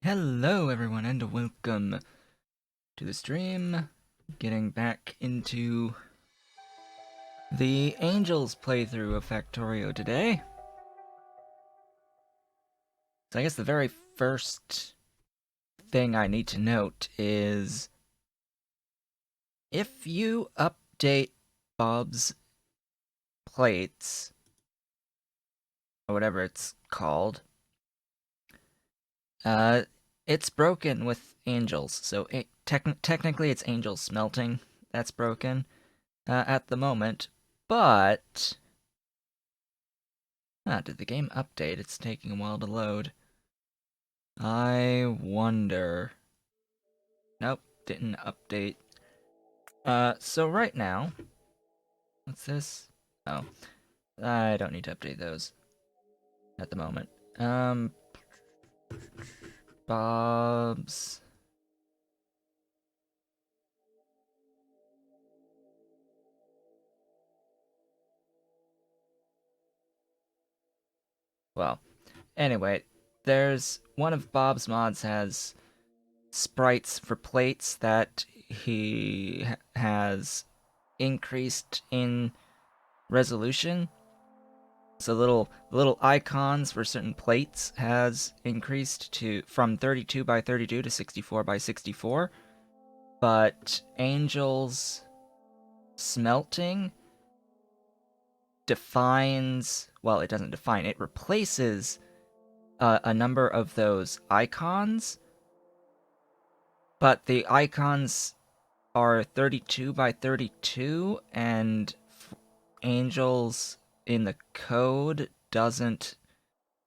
Hello everyone and welcome to the stream. Getting back into the Angels playthrough of Factorio today. So I guess the very first thing I need to note is if you update Bob's plates, or whatever it's called, it's broken with Angels. So technically it's Angels smelting that's broken at the moment, but did the game update? It's taking a while to load. I wonder. Nope, didn't update. So right now, what's this? Oh, I don't need to update those at the moment. Bob's. Well, anyway, there's one of Bob's mods has sprites for plates that he has increased in resolution. So little icons for certain plates has increased to from 32 by 32 to 64 by 64. But Angel's smelting defines, well, it doesn't define, it replaces a number of those icons, but the icons are 32 by 32, and Angels in the code doesn't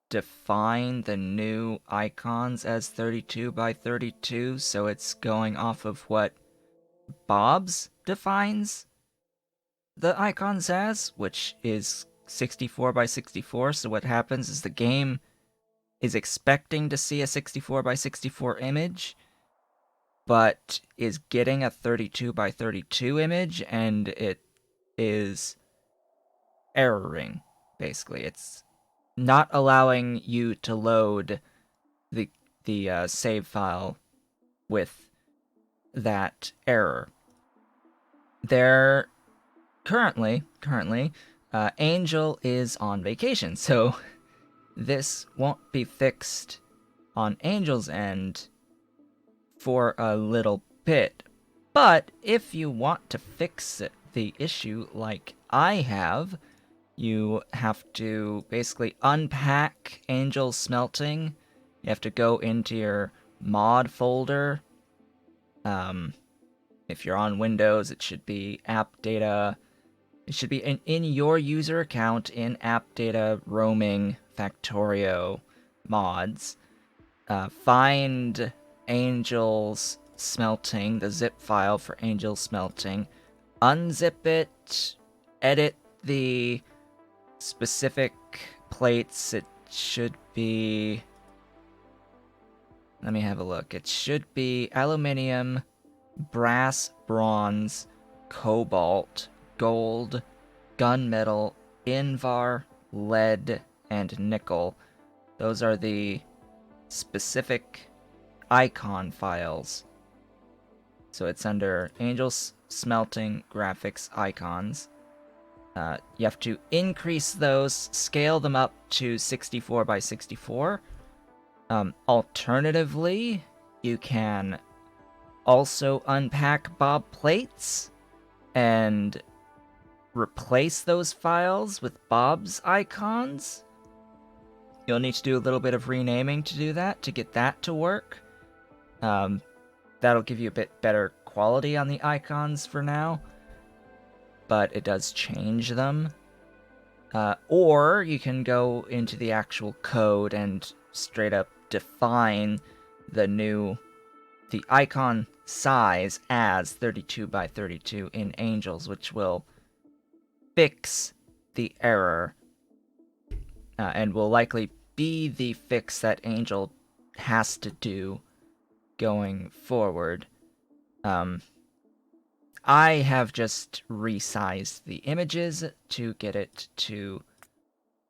define the new icons as 32 by 32, so it's going off of what Bob's defines the icons as, which is 64 by 64. So what happens is the game is expecting to see a 64 by 64 image, but is getting a 32 by 32 image, and it is erroring, basically. It's not allowing you to load the save file with that error. There currently, Angel is on vacation, so this won't be fixed on Angel's end for a little bit. But if you want to fix the issue like I have, you have to basically unpack Angel smelting. You have to go into your mod folder. If you're on Windows, it should be app data. It should be in your user account in app data roaming Factorio mods. Find Angel's smelting, the zip file for Angel smelting. Unzip it, edit the specific plates. It should be... Let me have a look. It should be aluminium, brass, bronze, cobalt, gold, gunmetal, invar, lead, and nickel. Those are the specific icon files. So it's under Angel's Smelting Graphics Icons. You have to increase those, scale them up to 64 by 64. Alternatively, you can also unpack Bob plates and replace those files with Bob's icons. You'll need to do a little bit of renaming to do that, to get that to work. That'll give you a bit better quality on the icons for now, but it does change them. Or you can go into the actual code and straight up define the icon size as 32 by 32 in Angels, which will fix the error, and will likely be the fix that Angel has to do going forward. I have just resized the images to get it to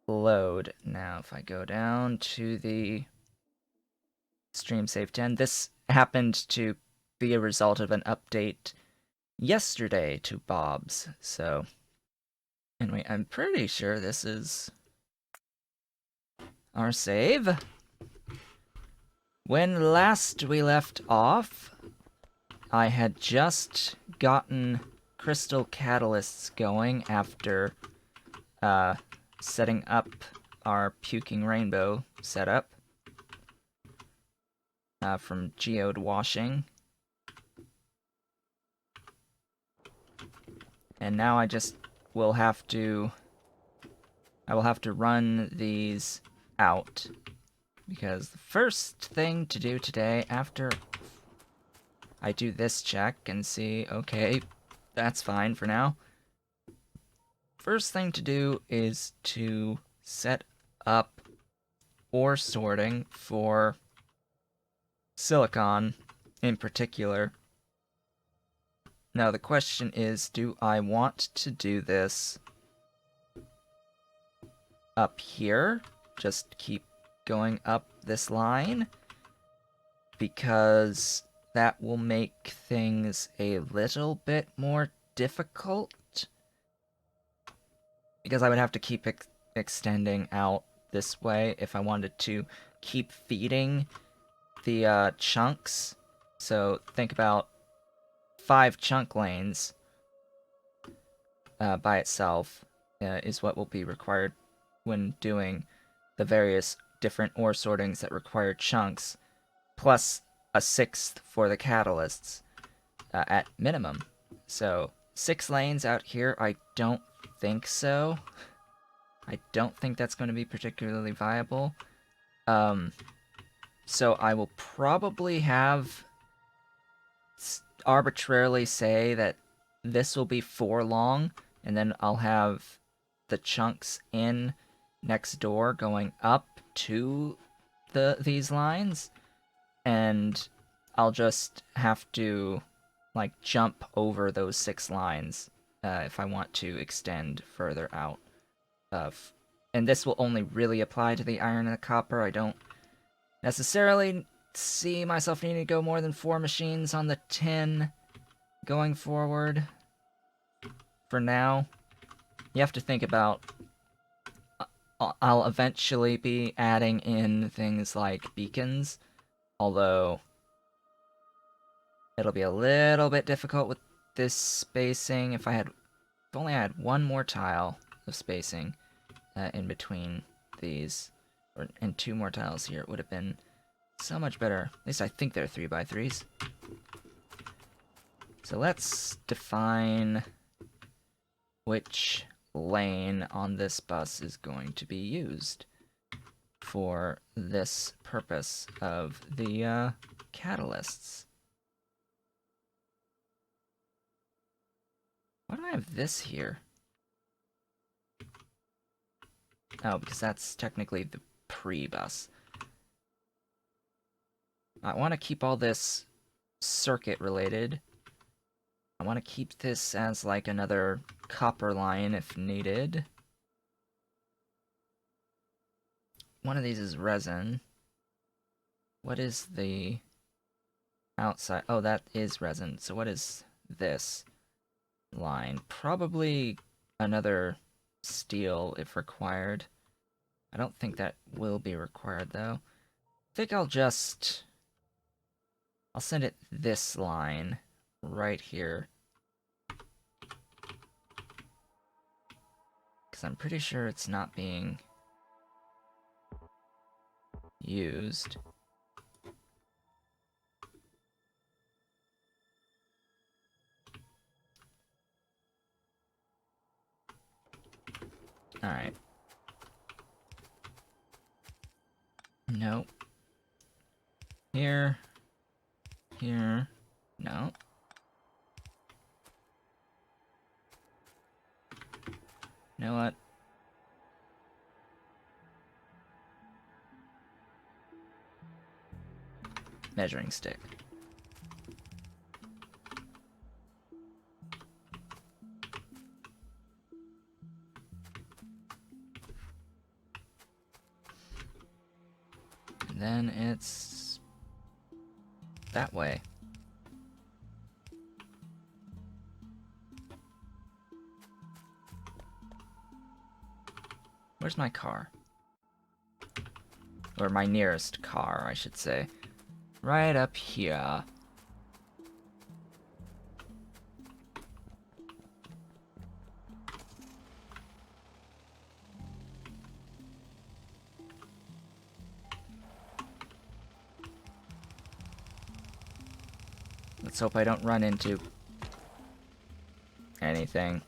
load. Now, if I go down to the stream save 10. This happened to be a result of an update yesterday to Bob's, so anyway, I'm pretty sure this is our save. When last we left off, I had just gotten crystal catalysts going after setting up our puking rainbow setup from geode washing. And now I just will have to... I will have to run these out. Because the first thing to do today, after I do this check and see, okay, that's fine for now. First thing to do is to set up ore sorting for silicon in particular. Now the question is, do I want to do this up here? Just keep going up this line? Because that will make things a little bit more difficult. Because I would have to keep extending out this way if I wanted to keep feeding the chunks. So think about 5 chunk lanes by itself is what will be required when doing the various different ore sortings that require chunks, plus a 6th for the catalysts at minimum. So 6 lanes out here, I don't think so. I don't think that's going to be particularly viable. So I will probably have arbitrarily say that this will be 4 long, and then I'll have the chunks in next door going up to these lines, and I'll just have to like jump over those 6 lines if I want to extend further out. And this will only really apply to the iron and the copper. I don't necessarily see myself needing to go more than 4 machines on the tin going forward. For now, you have to think about... I'll eventually be adding in things like beacons, although it'll be a little bit difficult with this spacing. If only I had 1 more tile of spacing in between these, and 2 more tiles here, it would have been so much better. At least I think they're 3x3s. So let's define which lane on this bus is going to be used for this purpose of the catalysts. Why do I have this here? Oh, because that's technically the pre-bus. I want to keep all this circuit related. I want to keep this as like another copper line if needed. One of these is resin. What is the outside? Oh, that is resin. So what is this line? Probably another steel if required. I don't think that will be required though. I think I'll send it this line right here. Because I'm pretty sure it's not being used. Alright. Nope. Here. Here. No. You know what? Measuring stick. And then it's that way. Where's my car? Or my nearest car, I should say. Right up here. Let's hope I don't run into anything.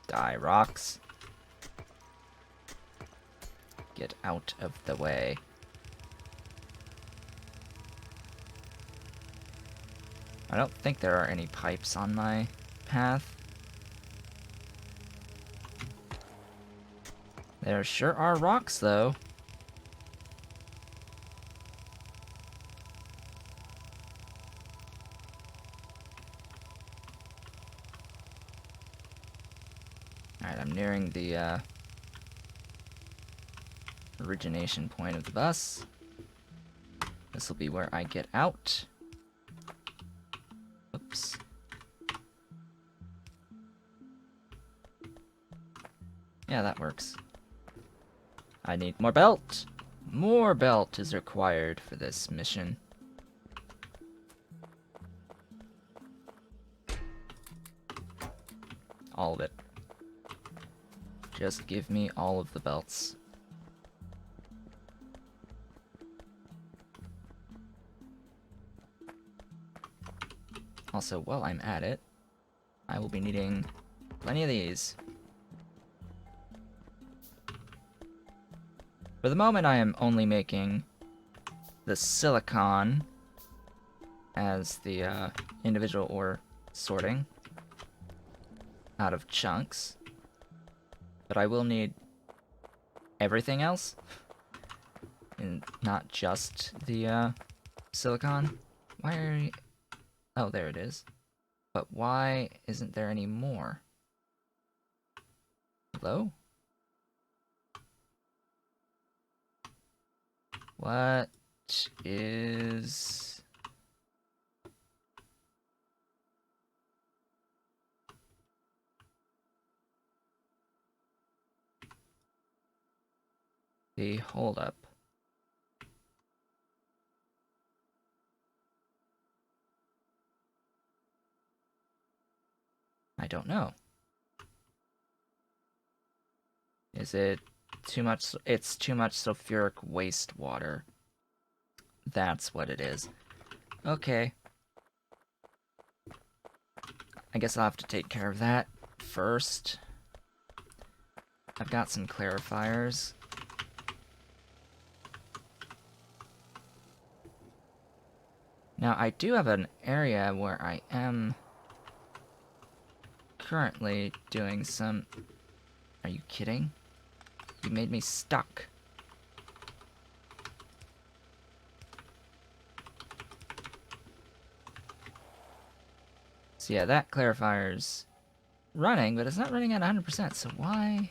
Die, rocks. Get out of the way. I don't think there are any pipes on my path. There sure are rocks, though. Alright, I'm nearing the origination point of the bus. This will be where I get out. Oops. Yeah, that works. I need more belt! More belt is required for this mission. All of it. Just give me all of the belts. Also, while I'm at it, I will be needing plenty of these. For the moment, I am only making the silicon as the individual ore sorting out of chunks. But I will need everything else, and not just the silicon. Why are you... Oh, there it is. But why isn't there any more? Hello? What is... the holdup? I don't know. Is it too much? It's too much sulfuric wastewater. That's what it is. Okay. I guess I'll have to take care of that first. I've got some clarifiers. Now, I do have an area where I am currently doing some... Are you kidding? You made me stuck. So yeah, that clarifier's running, but it's not running at 100%, so why?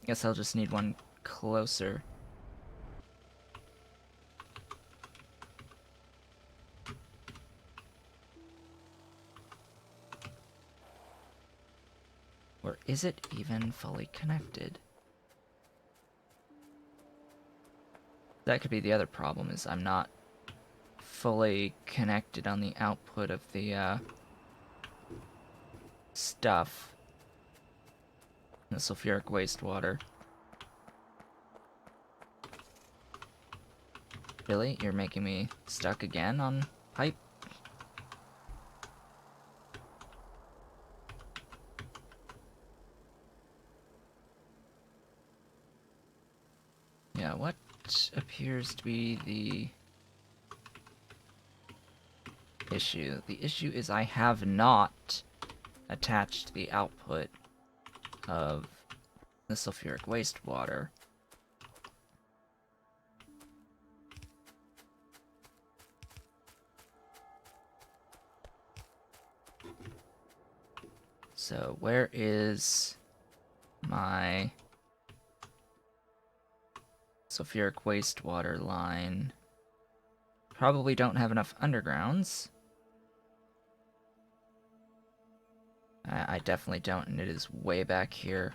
Guess I'll just need one closer. Or is it even fully connected? That could be the other problem, is I'm not fully connected on the output of the stuff. The sulfuric wastewater. Really? You're making me stuck again on pipe? Yeah, what appears to be the issue? The issue is I have not attached the output of the sulfuric wastewater. So where is my sulfuric wastewater line? Probably don't have enough undergrounds. I definitely don't, and it is way back here.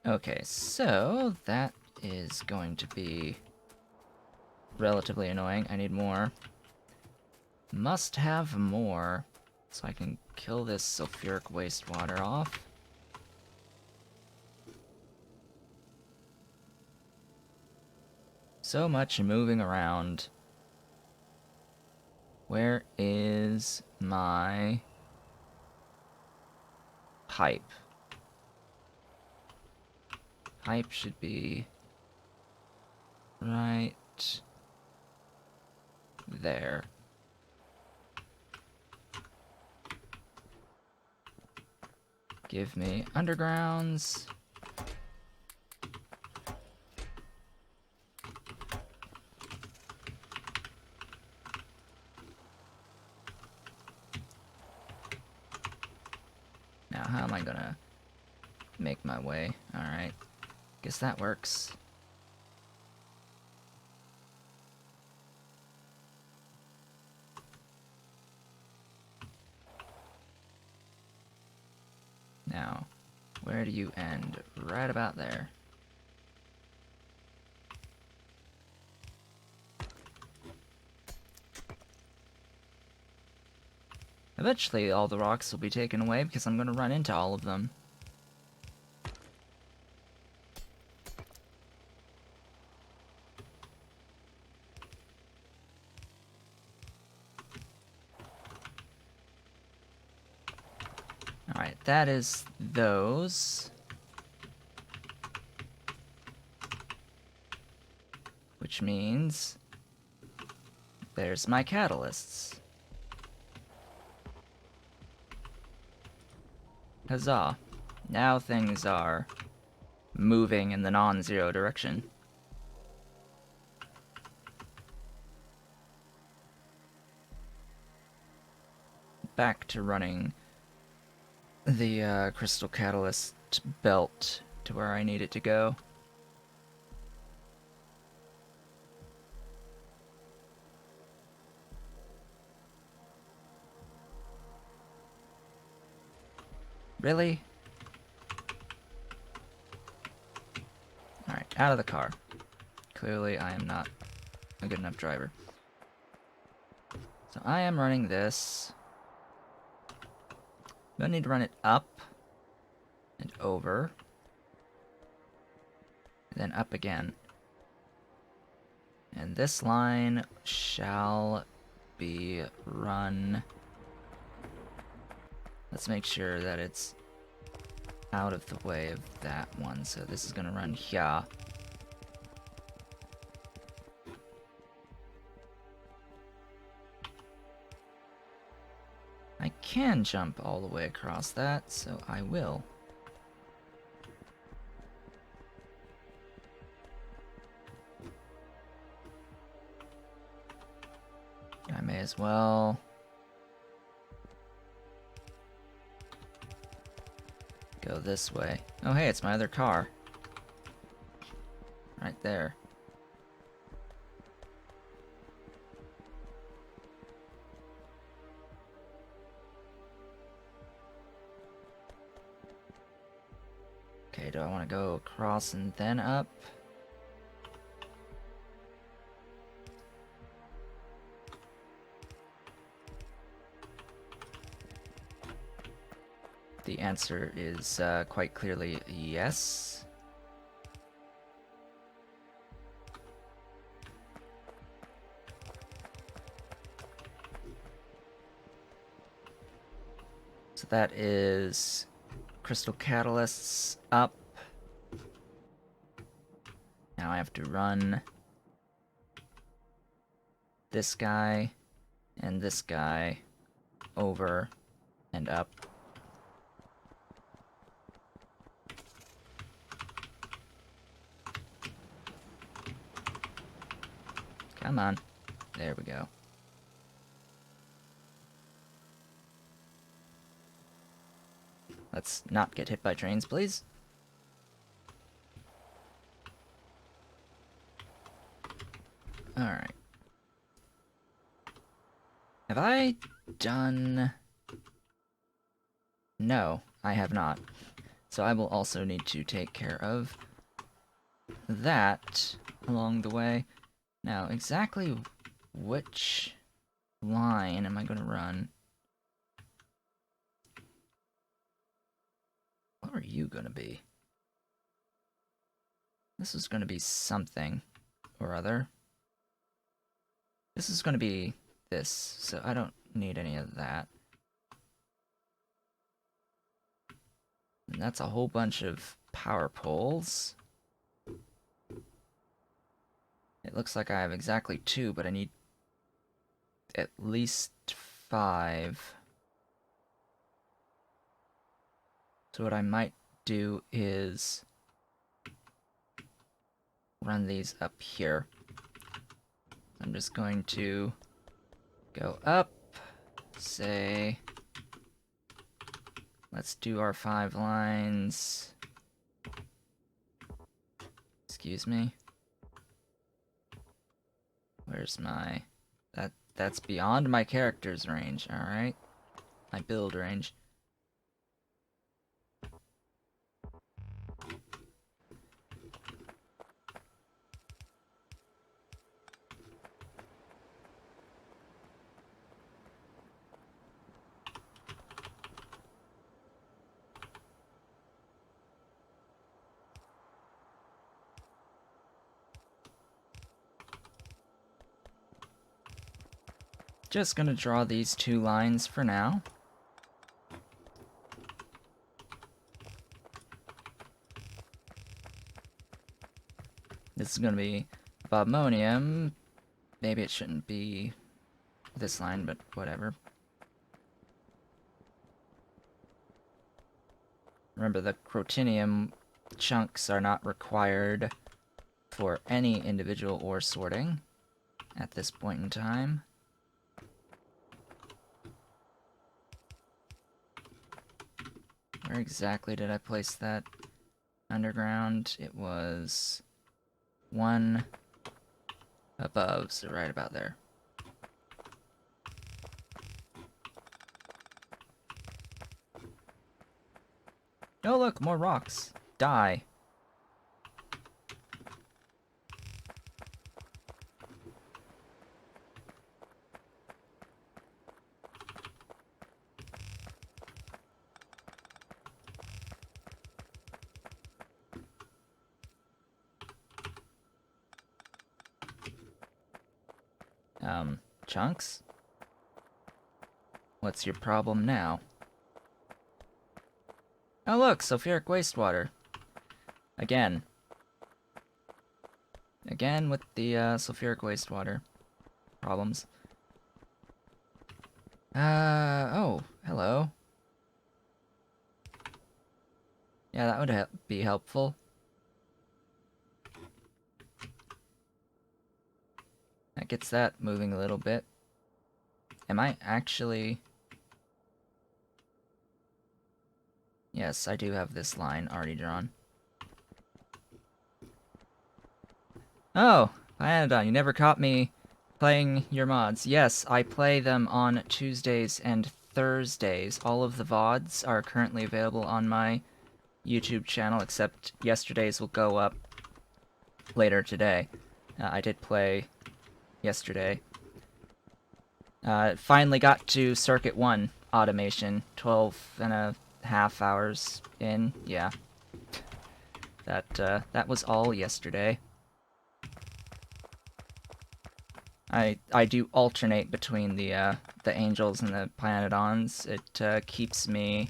Okay, so that is going to be relatively annoying. I need more. Must have more, so I can kill this sulfuric wastewater off. So much moving around. Where is my pipe? Pipe should be right there. Give me undergrounds. Now, how am I gonna make my way? Alright. Guess that works. Now, where do you end? Right about there. Eventually, all the rocks will be taken away because I'm going to run into all of them. Alright, that is those. Which means there's my catalysts. Huzzah. Now things are moving in the non-zero direction. Back to running the crystal catalyst belt to where I need it to go. Really? Alright, out of the car. Clearly I am not a good enough driver. So I am running this. I'm gonna need to run it up and over. And then up again. And this line shall be run. Let's make sure that it's out of the way of that one. So this is gonna run here. I can jump all the way across that, so I will. I may as well go this way. Oh hey, it's my other car. Right there. Okay, do I want to go across and then up? The answer is quite clearly yes. So that is crystal catalysts up. Now I have to run this guy and this guy over and up. Come on. There we go. Let's not get hit by trains, please. Alright. Have I done... No, I have not. So I will also need to take care of that along the way. Now, exactly which line am I going to run? What are you going to be? This is going to be something or other. This is going to be this, so I don't need any of that. And that's a whole bunch of power poles. It looks like I have exactly 2, but I need at least 5. So what I might do is run these up here. I'm just going to go up, say, let's do our 5 lines. Excuse me. Where's my... That's beyond my character's range, alright? My build range. Just gonna draw these 2 lines for now. This is gonna be ammonium. Maybe it shouldn't be this line, but whatever. Remember, the crotinium chunks are not required for any individual ore sorting at this point in time. Where exactly did I place that underground? It was 1 above, so right about there. Oh look, more rocks. Die. Chunks? What's your problem now? Oh look, sulfuric wastewater. Again. Again with the sulfuric wastewater problems. Oh, hello. Yeah, that would be helpful. That gets that moving a little bit. Am I actually... Yes, I do have this line already drawn. Oh, Pyanodon, you never caught me playing your mods. Yes, I play them on Tuesdays and Thursdays. All of the VODs are currently available on my YouTube channel, except yesterday's will go up later today. I did play yesterday. Finally got to Circuit 1 automation, 12.5 hours in, yeah. That was all yesterday. I do alternate between the angels and the Pyanodons. It keeps me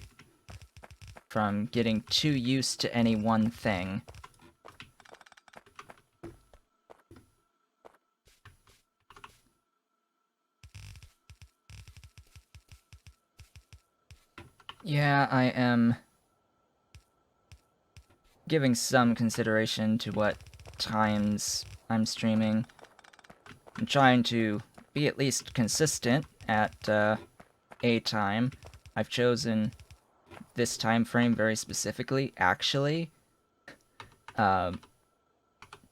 from getting too used to any one thing. Yeah, I am giving some consideration to what times I'm streaming. I'm trying to be at least consistent at a time. I've chosen this time frame very specifically, actually,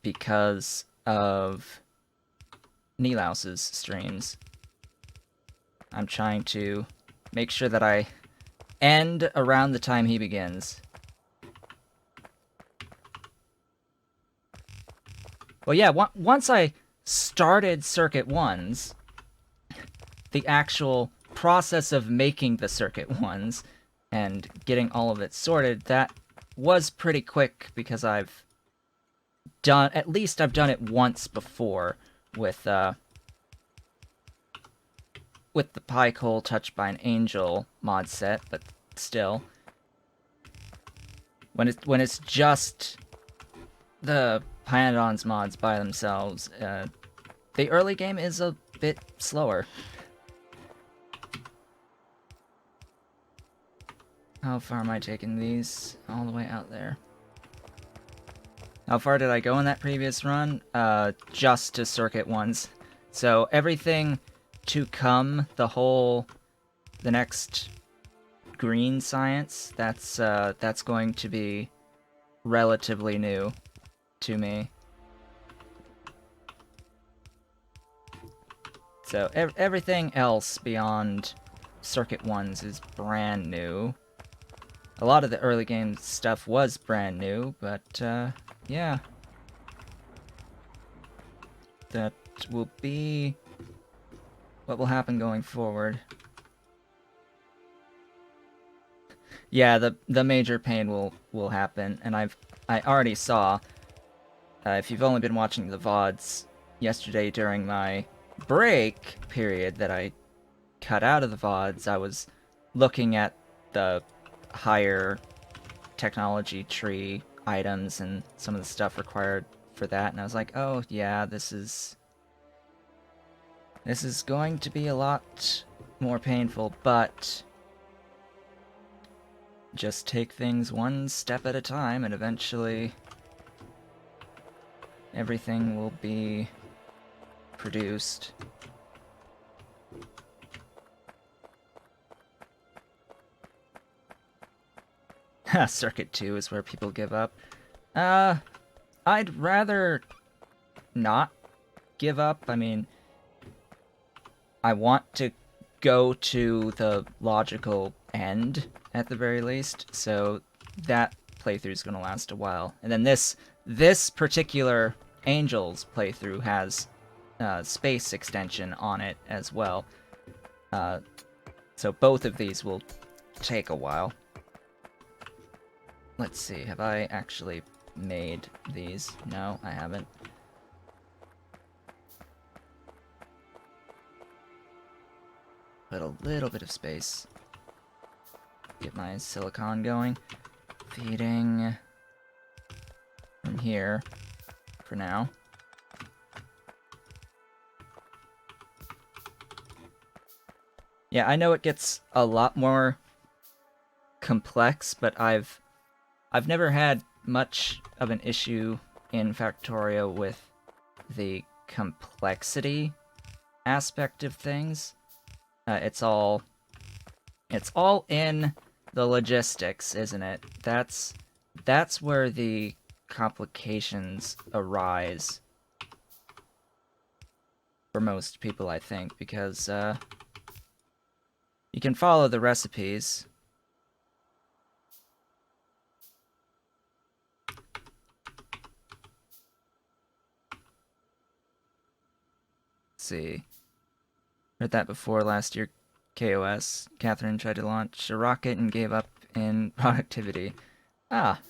because of Nilaus's streams. I'm trying to make sure that I end around the time he begins. Well, yeah, once I started Circuit 1s, the actual process of making the Circuit 1s and getting all of it sorted, that was pretty quick because I've done it once before with the Pike Hole Touched by an Angel mod set, but still. When it's just the Pyanodons mods by themselves, the early game is a bit slower. How far am I taking these? All the way out there. How far did I go in that previous run? Just to Circuit 1s. So everything to come, the next green science, that's going to be relatively new to me. So everything else beyond Circuit 1s is brand new. A lot of the early game stuff was brand new, but yeah. That will be what will happen going forward. Yeah, the major pain will happen, and I already saw. If you've only been watching the VODs yesterday during my break period that I cut out of the VODs, I was looking at the higher technology tree items and some of the stuff required for that, and I was like, oh yeah, this is going to be a lot more painful, but just take things one step at a time, and eventually everything will be produced. Circuit 2 is where people give up. I'd rather not give up. I mean, I want to go to the logical end, at the very least, so that playthrough is going to last a while. And then this particular Angels playthrough has space extension on it as well. So both of these will take a while. Let's see, have I actually made these? No, I haven't. Put a little bit of space. Get my silicon going. Feeding from here for now. Yeah, I know it gets a lot more complex, but I've never had much of an issue in Factorio with the complexity aspect of things. It's all in the logistics, isn't it? That's where the complications arise for most people, I think, because you can follow the recipes. Let's see. Heard that before last year. KOS. Catherine tried to launch a rocket and gave up in productivity. Ah.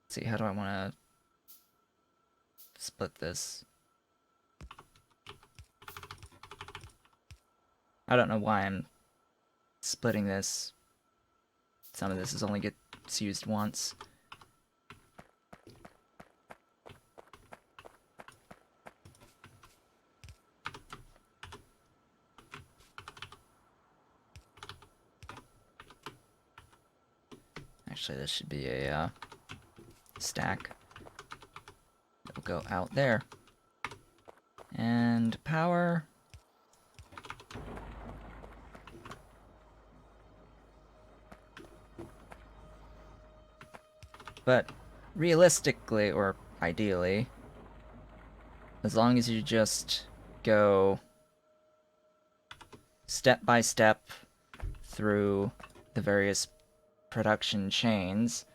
Let's see, how do I want to split this? I don't know why I'm splitting this. Some of this is only gets used once. Actually, this should be a stack. It'll go out there. And power. But realistically, or ideally, as long as you just go step by step through the various production chains,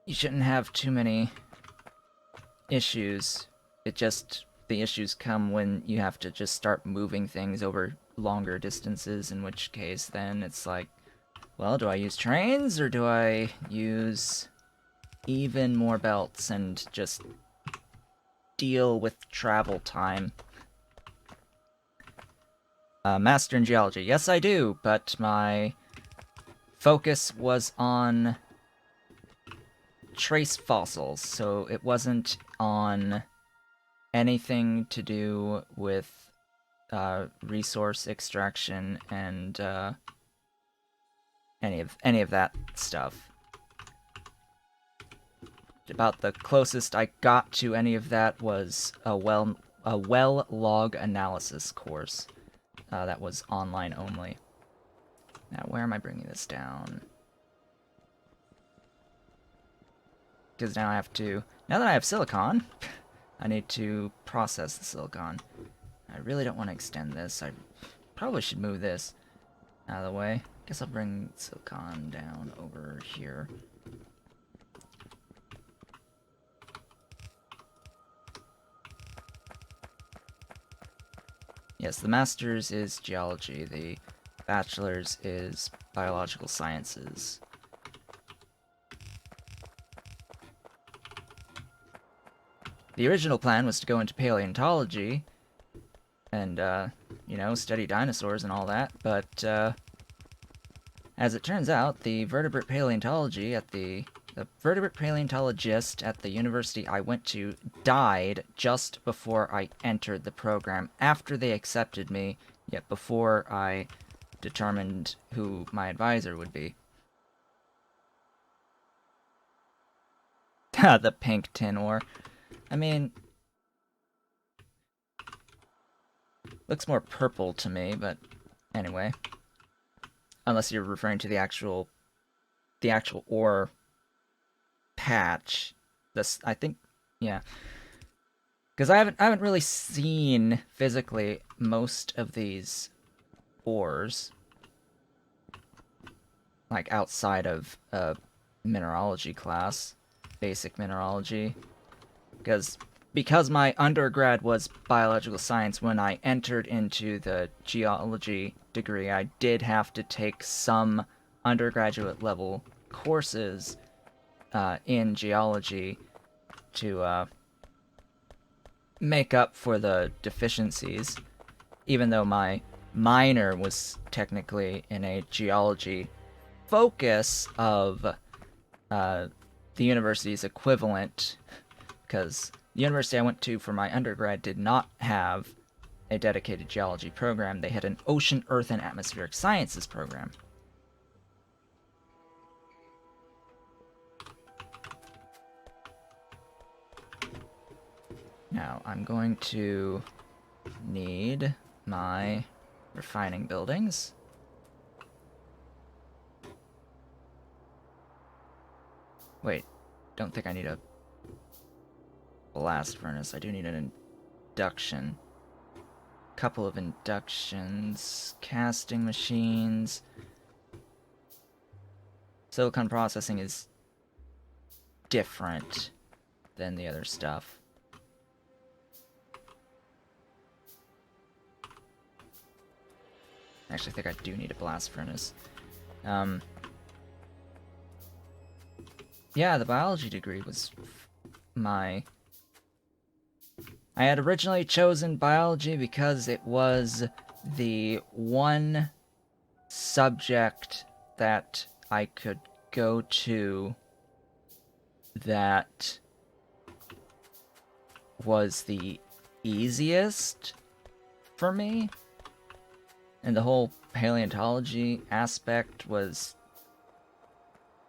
you shouldn't have too many issues. The issues come when you have to just start moving things over longer distances, in which case then it's like, well, do I use trains or do I use even more belts and just deal with travel time? Master in Geology. Yes, I do, but my focus was on trace fossils, so it wasn't on anything to do with resource extraction and any of that stuff. About the closest I got to any of that was a well log analysis course that was online only. Now, where am I bringing this down? Because now I have to... Now that I have silicon, I need to process the silicon. I really don't want to extend this. I probably should move this out of the way. Guess I'll bring silicon down over here. Yes, the master's is geology. The bachelor's is biological sciences. The original plan was to go into paleontology and, you know, study dinosaurs and all that, but, as it turns out, the vertebrate paleontology at the vertebrate paleontologist at the university I went to died just before I entered the program, after they accepted me, yet before I determined who my advisor would be. The pink tin ore. I mean, looks more purple to me, but anyway. Unless you're referring to the actual ore patch. This, I think, yeah. Because I haven't really seen physically most of these ores, like outside of mineralogy class, basic mineralogy. Because my undergrad was biological science, when I entered into the geology degree, I did have to take some undergraduate level courses in geology to make up for the deficiencies, even though my minor was technically in a geology focus of the university's equivalent, because the university I went to for my undergrad did not have a dedicated geology program. They had an ocean, earth, and atmospheric sciences program. Now, I'm going to need my refining buildings. Wait, don't think I need a blast furnace. I do need an induction. Couple of inductions, casting machines. Silicon processing is different than the other stuff. Actually, I think I do need a blast furnace. Yeah, the biology degree was my I had originally chosen biology because it was the one subject that I could go to that was the easiest for me. And the whole paleontology aspect was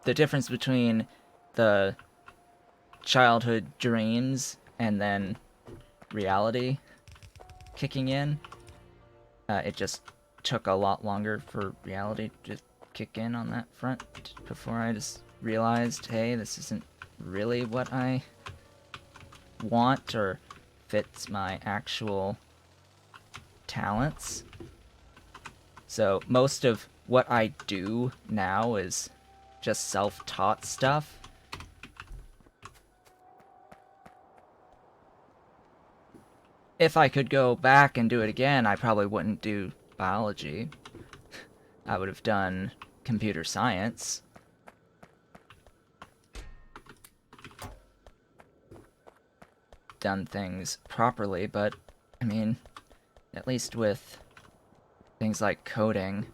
the difference between the childhood dreams and then reality kicking in. It just took a lot longer for reality to kick in on that front before I just realized, hey, this isn't really what I want or fits my actual talents. So most of what I do now is just self-taught stuff. If I could go back and do it again, I probably wouldn't do biology. I would have done computer science. Done things properly, but, I mean, at least with things like coding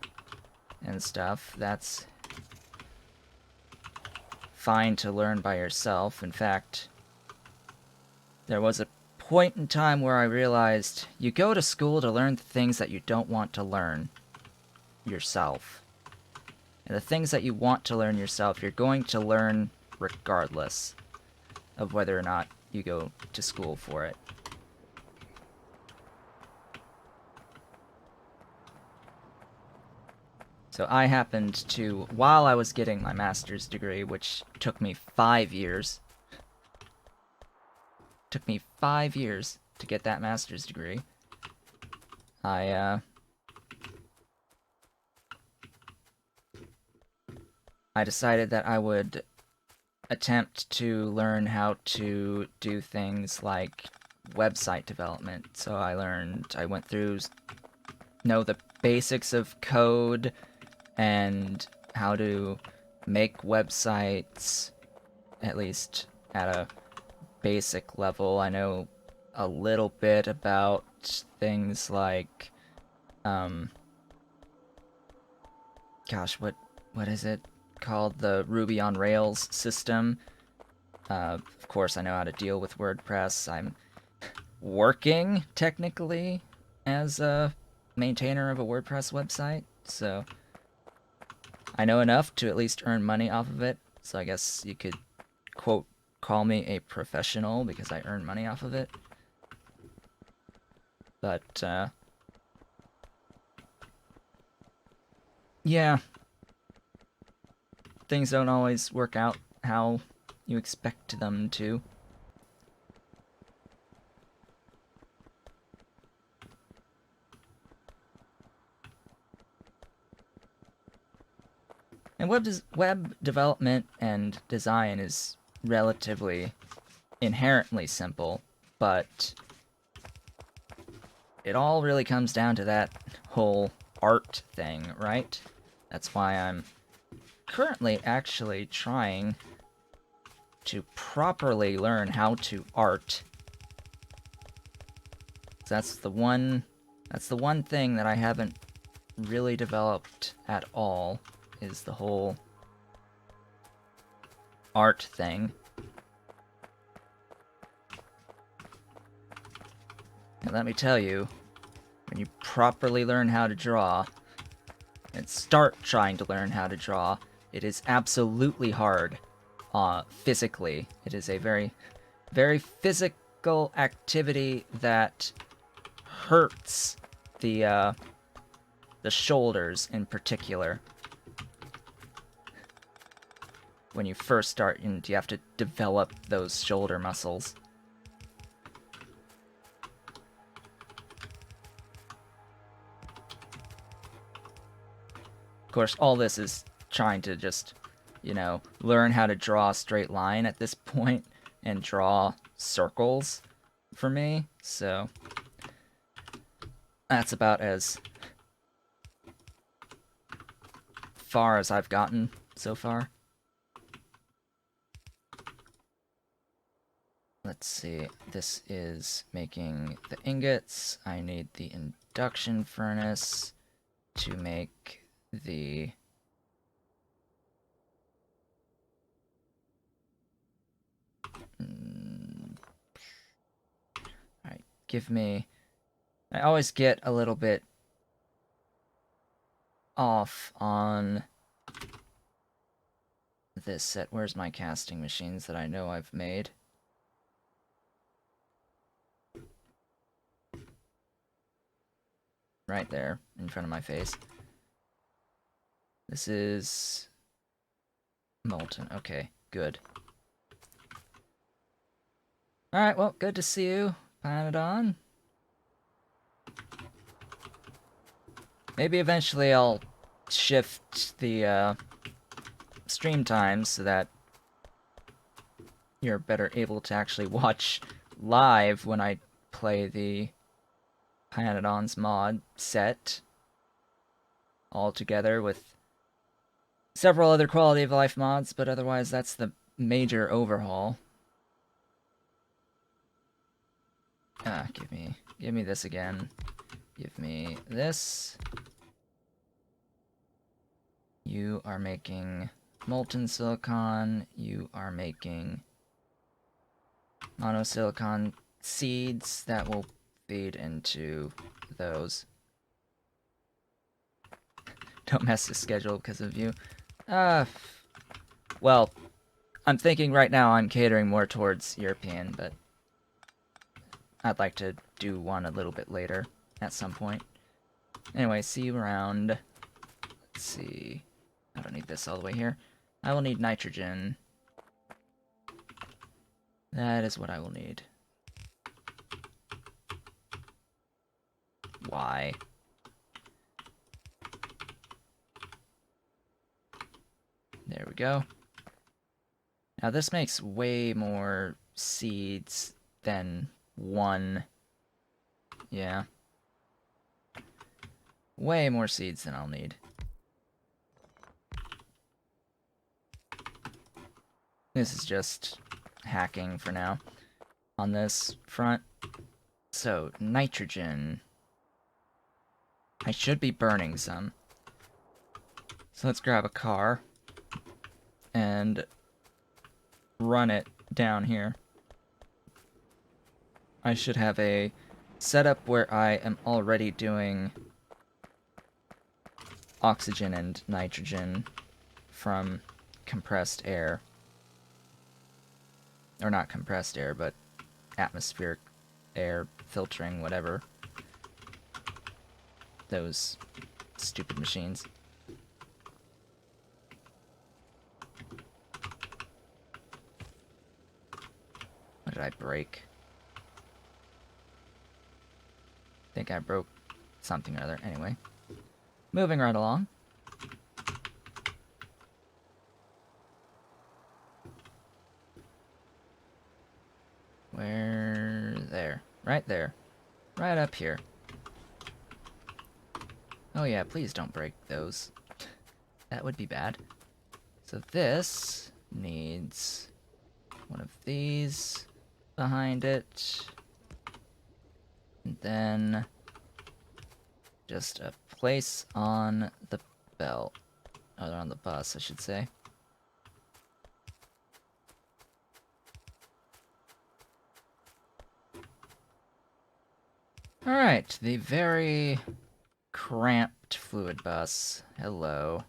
and stuff, that's fine to learn by yourself. In fact, there was a point in time where I realized you go to school to learn the things that you don't want to learn yourself. And the things that you want to learn yourself, you're going to learn regardless of whether or not you go to school for it. So I happened to, while I was getting my master's degree, which took me 5 years, took me 5 years to get that master's degree, I decided that I would attempt to learn how to do things like website development. So I went through, know the basics of code and how to make websites, at least at a basic level. I know a little bit about things like, gosh, what is it called? The Ruby on Rails system. Of course, I know how to deal with WordPress. I'm working, technically, as a maintainer of a WordPress website, so I know enough to at least earn money off of it. So I guess you could, quote, call me a professional because I earn money off of it. But, yeah, things don't always work out how you expect them to. And web development and design is relatively inherently simple, but it all really comes down to that whole art thing, right? That's why I'm currently actually trying to properly learn how to art. That's the one thing that I haven't really developed at all, is the whole art thing. And let me tell you, when you properly learn how to draw, and start trying to learn how to draw, it is absolutely hard, physically. It is a very, very physical activity that hurts the shoulders in particular. When you first start, and you have to develop those shoulder muscles. Of course, all this is trying to just, learn how to draw a straight line at this point and draw circles for me, so that's about as far as I've gotten so far. Let's let's see. This is making the ingots. I need the induction furnace to make the... Alright, give me... I always get a little bit off on this set. Where's my casting machines that I know I've made? Right there, in front of my face. This is... molten. Okay, good. Alright, well, good to see you, Pyanodon. Maybe eventually I'll shift the stream times so that you're better able to actually watch live when I play the Pyanodon's mod set all together with several other quality of life mods, but otherwise that's the major overhaul. Give me this again. Give me this. You are making molten silicon. You are making monosilicon seeds that will feed into those. Don't mess the schedule because of you. Well, I'm thinking right now I'm catering more towards European, but I'd like to do one a little bit later at some point. Anyway, see you around. Let's see. I don't need this all the way here. I will need nitrogen. That is what I will need. Why? There we go. Now this makes way more seeds than one. Yeah. Way more seeds than I'll need. This is just hacking for now on this front. So, nitrogen. I should be burning some. So let's grab a car and run it down here. I should have a setup where I am already doing oxygen and nitrogen from compressed air. Or not compressed air, but atmospheric air filtering, whatever. Those stupid machines. What did I break? I think I broke something or other. Anyway. Moving right along. Where? There. Right there. Right up here. Oh yeah, please don't break those. That would be bad. So this needs one of these behind it. And then just a place on the belt. Or on the bus, I should say. Alright, the very cramped fluid bus. Hello.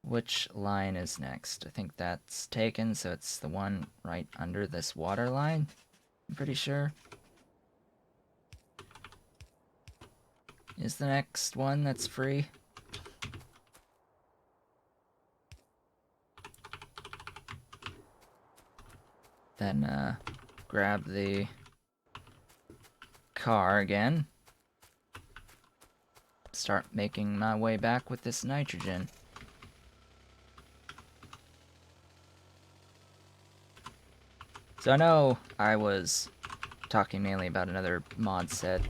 Which line is next? I think that's taken, so it's the one right under this water line. I'm pretty sure. Is the next one that's free? Then, grab the car again. Start making my way back with this nitrogen. So I know I was talking mainly about another mod set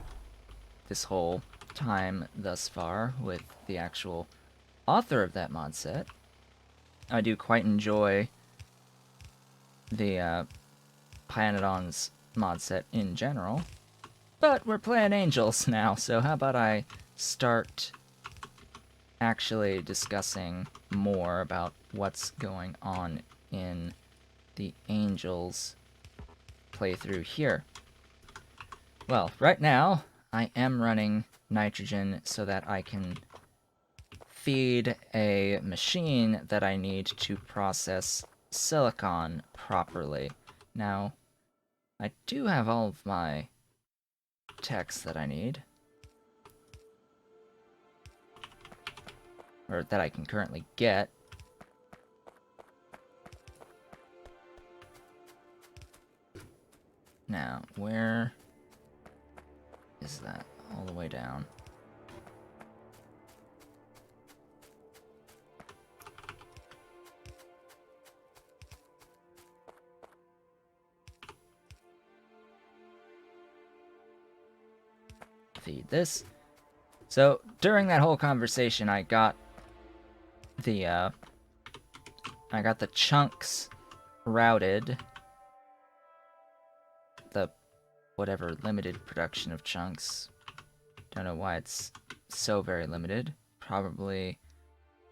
this whole time thus far with the actual author of that mod set. I do quite enjoy the Pyanodon's mod set in general. But we're playing Angels now, so how about I start actually discussing more about what's going on in the Angels playthrough here. Well, right now, I am running nitrogen so that I can feed a machine that I need to process silicon properly. Now, I do have all of my text that I need, or that I can currently get. Now, where is that? All the way down. Feed this. So, during that whole conversation, I got the chunks routed. The whatever limited production of chunks. Don't know why it's so very limited. Probably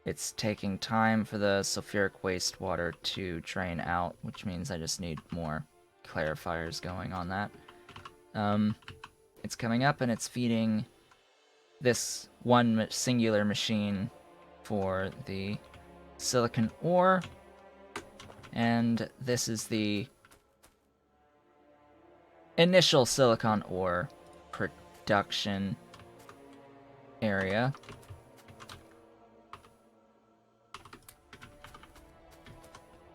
it's taking time for the sulfuric wastewater to drain out, which means I just need more clarifiers going on that. It's coming up and it's feeding this one singular machine for the silicon ore, and this is the initial silicon ore production area.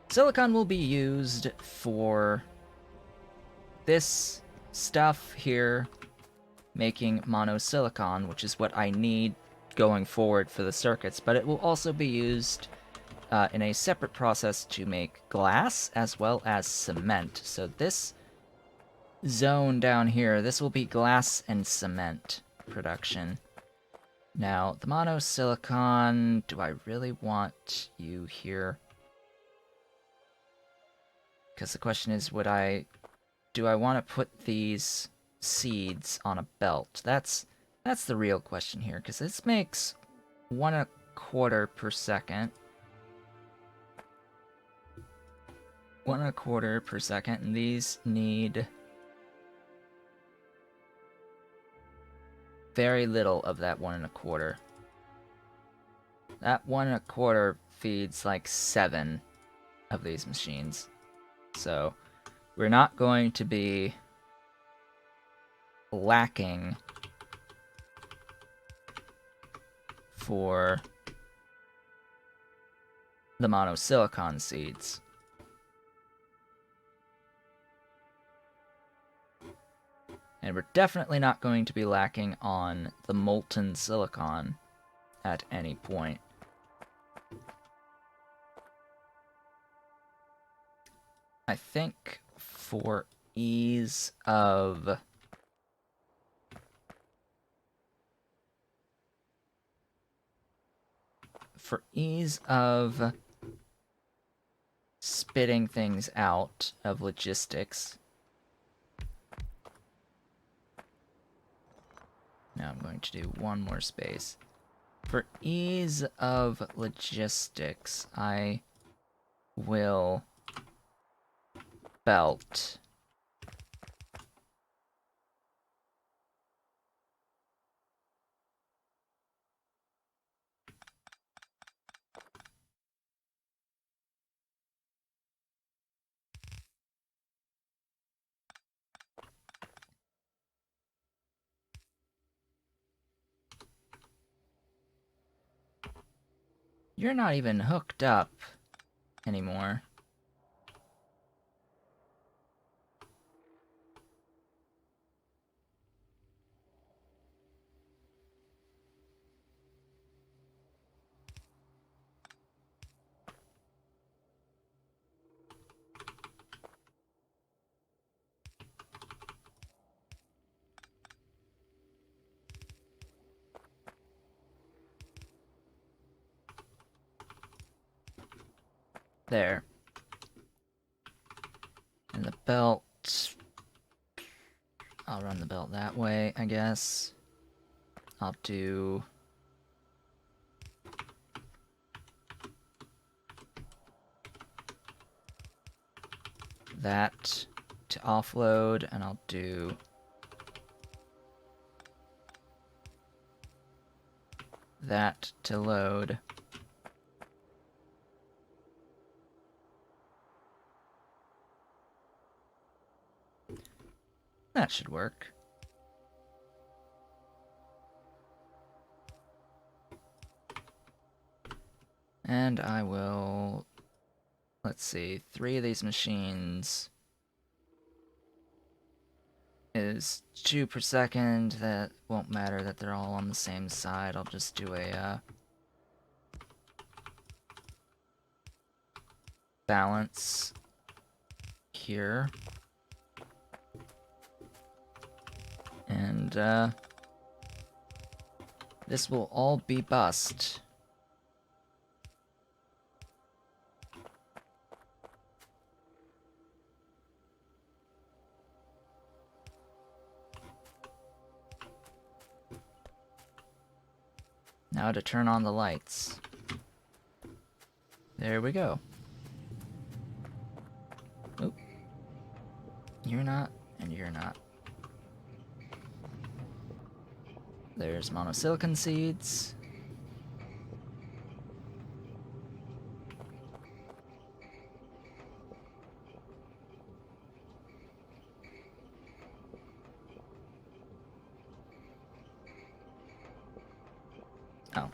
Silicon will be used for this stuff here, making monosilicon, which is what I need going forward for the circuits, but it will also be used in a separate process to make glass as well as cement. So this zone down here, this will be glass and cement production. Now, the monosilicon, do I really want you here? Because the question is, do I want to put these seeds on a belt? That's the real question here, because this makes 1.25 per second. 1.25 per second, and these need very little of that 1.25. That 1.25 feeds like 7 of these machines. So we're not going to be lacking for the monosilicon seeds. And we're definitely not going to be lacking on the molten silicon at any point. I think for ease of spitting things out of logistics. Now I'm going to do one more space. For ease of logistics, I will belt You're not even hooked up anymore. There. belt. I'll run the belt that way, I guess. I'll do that to offload, and I'll do that to load. That should work. And I will, let's see, 3 of these machines is 2 per second. That won't matter that they're all on the same side. I'll just do a balance here. And this will all be bust. Now to turn on the lights. There we go. Oop. You're not, and you're not. There's monosilicon seeds. Oh.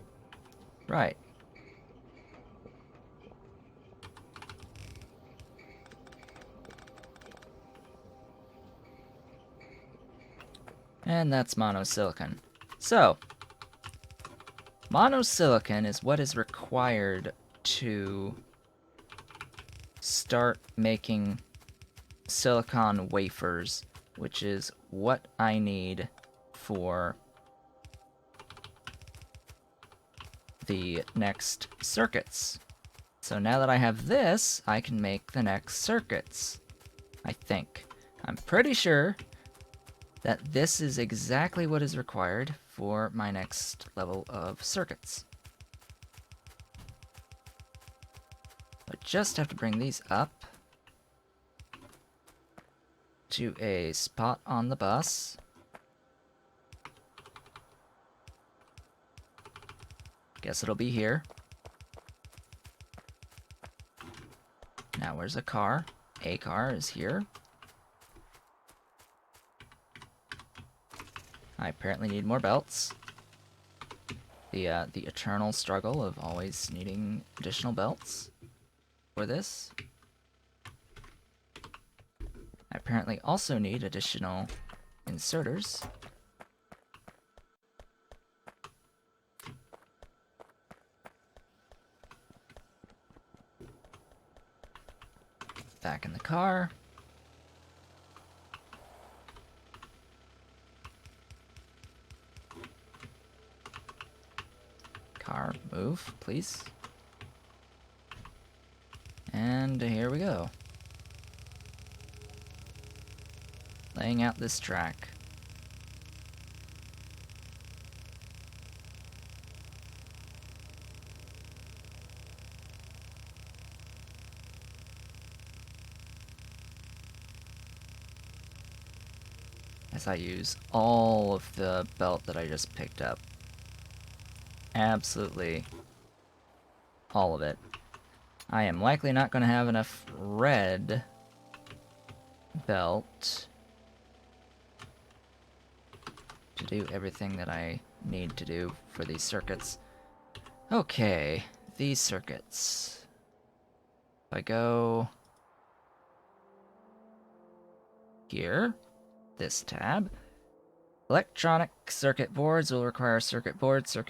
Right. And that's monosilicon. So, monosilicon is what is required to start making silicon wafers, which is what I need for the next circuits. So now that I have this, I can make the next circuits. I think. I'm pretty sure that this is exactly what is required for my next level of circuits. I just have to bring these up to a spot on the bus. Guess it'll be here. Now where's a car? A car is here. I apparently need more belts. The eternal struggle of always needing additional belts for this. I apparently also need additional inserters. Back in the car. Car, move, please. And here we go. Laying out this track. As I use all of the belt that I just picked up. Absolutely all of it. I am likely not going to have enough red belt to do everything that I need to do for these circuits. Okay, these circuits. If I go here, this tab, electronic circuit boards will require circuit boards will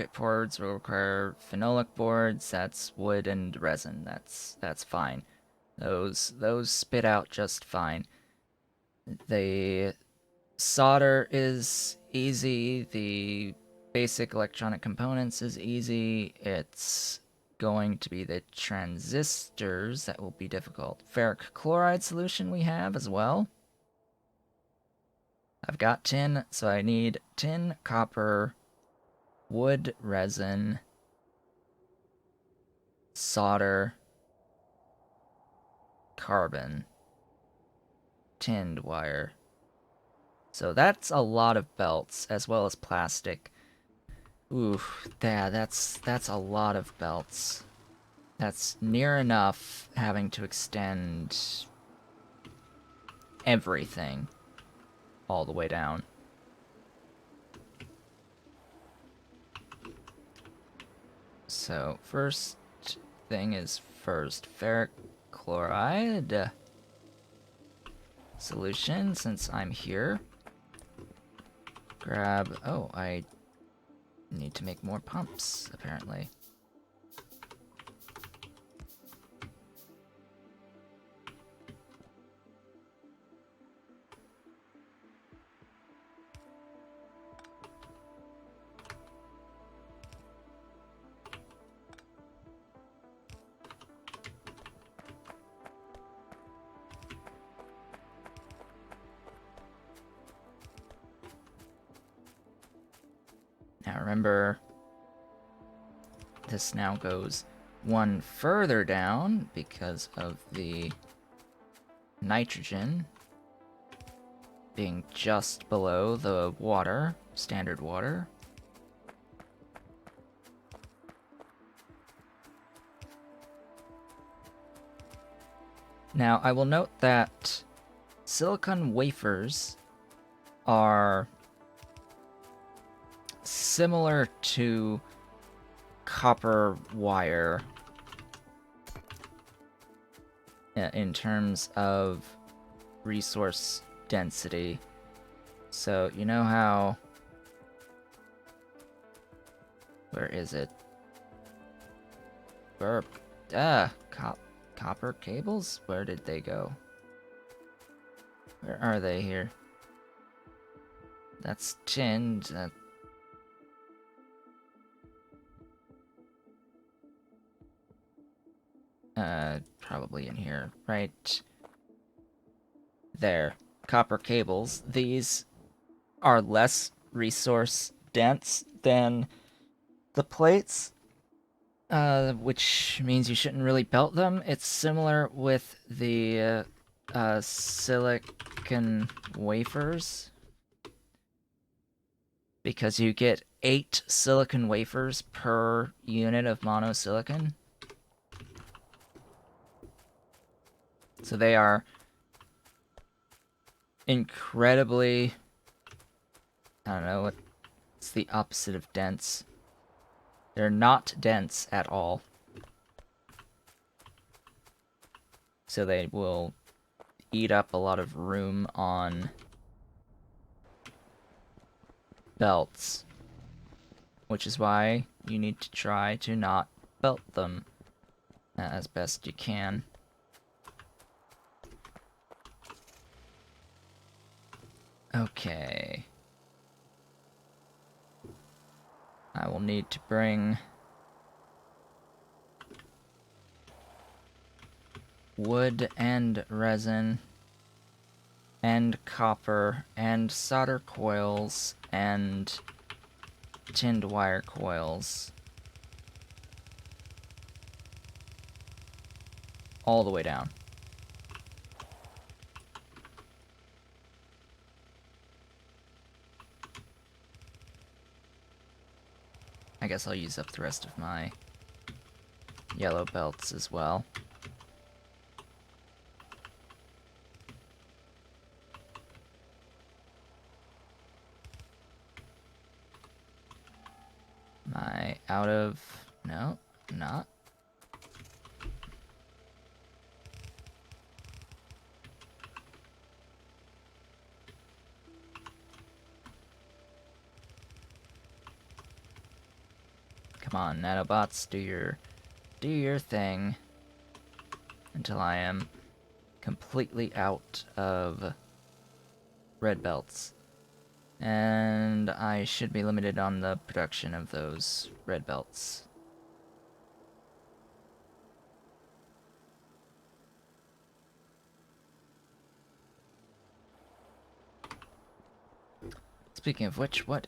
require phenolic boards, that's wood and resin, that's fine. Those spit out just fine. The solder is easy, the basic electronic components is easy, it's going to be the transistors that will be difficult. Ferric chloride solution we have as well. I've got tin, so I need tin, copper, wood, resin, solder, carbon, tinned wire. So that's a lot of belts, as well as plastic. Ooh, yeah, that's a lot of belts. That's near enough having to extend everything all the way down. So, first thing is first. Ferric chloride solution, since I'm here. Grab... Oh, I need to make more pumps, apparently. Now remember, this now goes one further down because of the nitrogen being just below the water, standard water. Now, I will note that silicon wafers are similar to copper wire in terms of resource density. So, you know how... Where is it? Burp. Copper cables? Where did they go? Where are they here? That's tinned. Probably in here. Right there. Copper cables. These are less resource dense than the plates, which means you shouldn't really belt them. It's similar with the silicon wafers, because you get 8 silicon wafers per unit of monosilicon. So they are incredibly... I don't know, what's the opposite of dense? They're not dense at all. So they will eat up a lot of room on belts. Which is why you need to try to not belt them as best you can. Okay. I will need to bring wood and resin and copper and solder coils and tinned wire coils all the way down. I guess I'll use up the rest of my yellow belts as well. Am I out of... No, not. Come on, nanobots, do your thing until I am completely out of red belts. And I should be limited on the production of those red belts. Speaking of which, what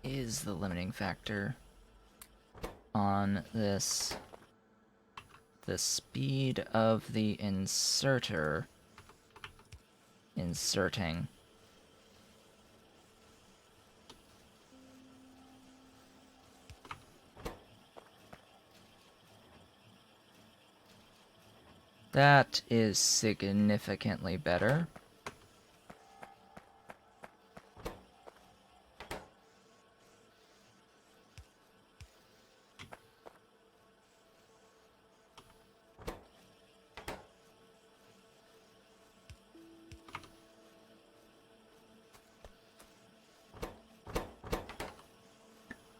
is the limiting factor on this? The speed of the inserter inserting. That is significantly better.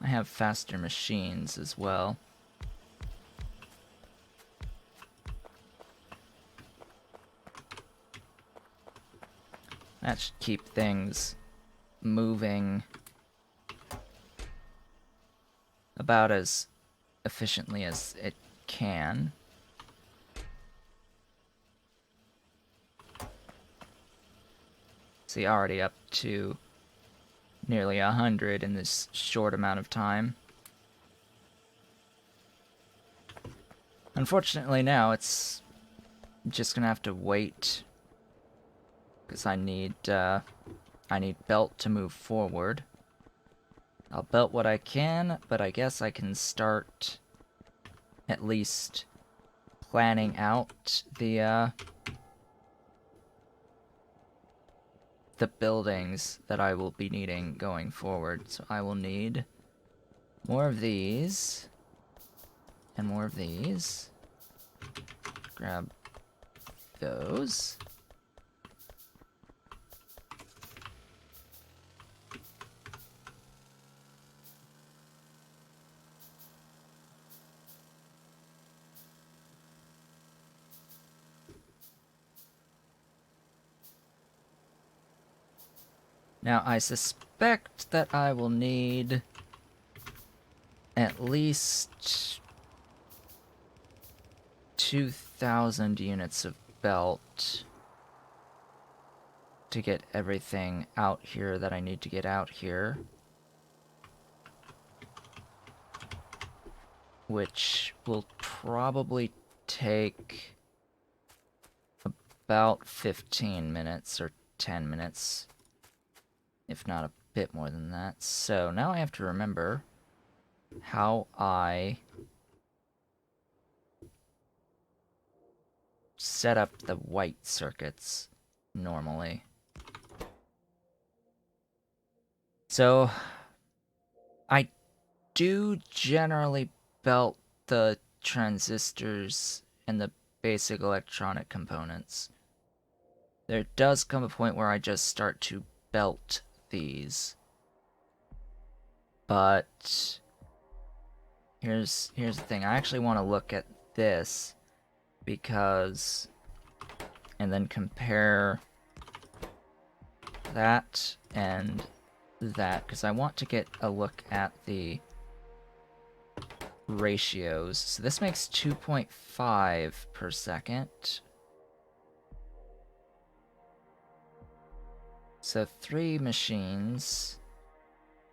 I have faster machines as well. That should keep things moving about as efficiently as it can. See, already up to nearly 100 in this short amount of time. Unfortunately now it's just gonna have to wait, because I need belt to move forward. I'll belt what I can, but I guess I can start at least planning out the buildings that I will be needing going forward. So I will need more of these and more of these. Grab those. Now, I suspect that I will need at least 2,000 units of belt to get everything out here that I need to get out here. Which will probably take about 15 minutes or 10 minutes. If not a bit more than that. So now I have to remember how I set up the white circuits normally. So I do generally belt the transistors and the basic electronic components. There does come a point where I just start to belt these. But here's the thing. I actually want to look at this because, and then compare that and that, because I want to get a look at the ratios. So this makes 2.5 per second. So 3 machines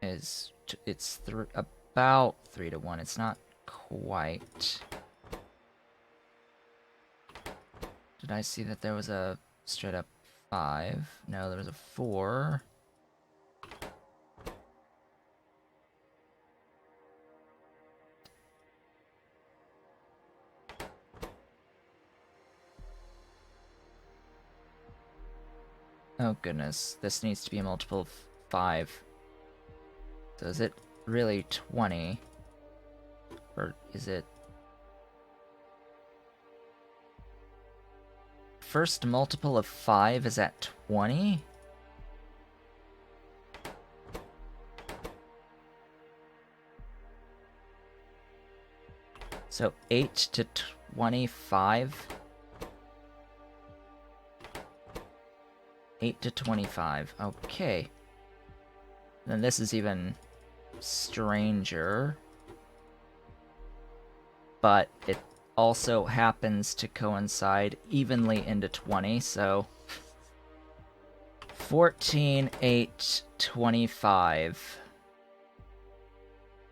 is, it's about 3 to 1. It's not quite. Did I see that there was a straight up 5? No, there was a 4. Oh goodness, this needs to be a multiple of 5. So is it really 20? Or is it... First multiple of 5 is at 20? So 8 to 25? 8 to 25. Okay. Then this is even stranger. But it also happens to coincide evenly into 20, so 14, 8, 25.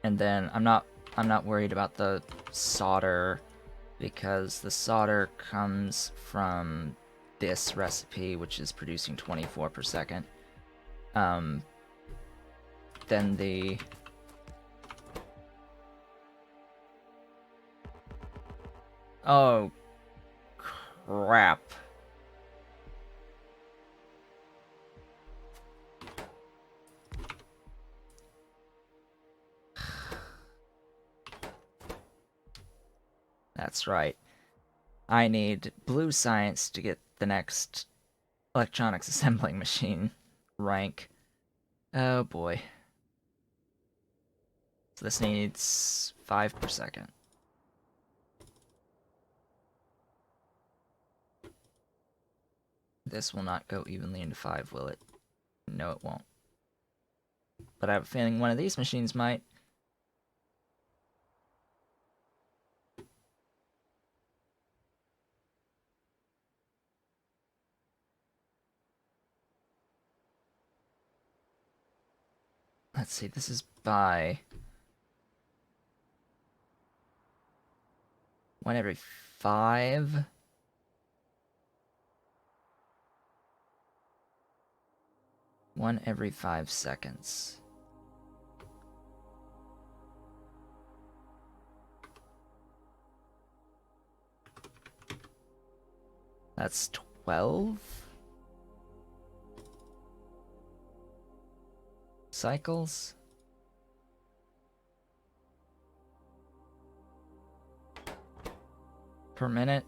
And then I'm not worried about the solder because the solder comes from this recipe, which is producing 24 per second. Then the oh crap. That's right. I need blue science to get the next electronics assembling machine rank. Oh boy. So this needs 5 per second. This will not go evenly into 5, will it? No, it won't. But I have a feeling one of these machines might. Let's see, this is by 1 every 5. One every 5 seconds. That's 12 cycles. Per minute.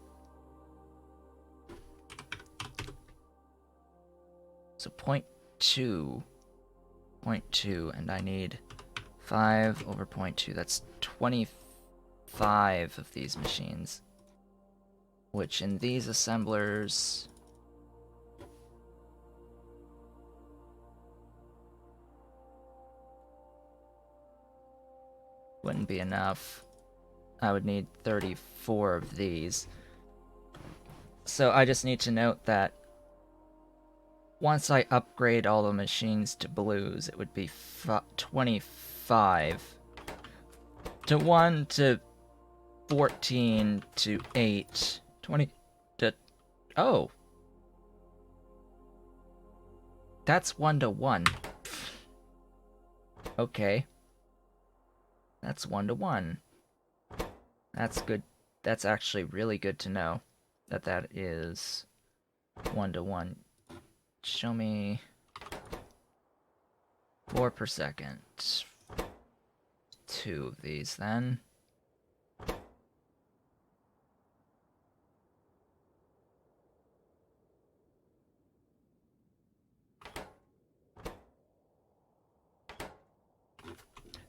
So 0.2, and I need 5 over 0.2. That's 25 of these machines, which in these assemblers wouldn't be enough. I would need 34 of these. So I just need to note that once I upgrade all the machines to blues, it would be 25 to 1 to 14 to 8, 20 to... Oh! That's 1 to 1. Okay. That's 1 to 1. That's good. That's actually really good to know that that is 1 to 1. Show me 4 per second. 2 of these then.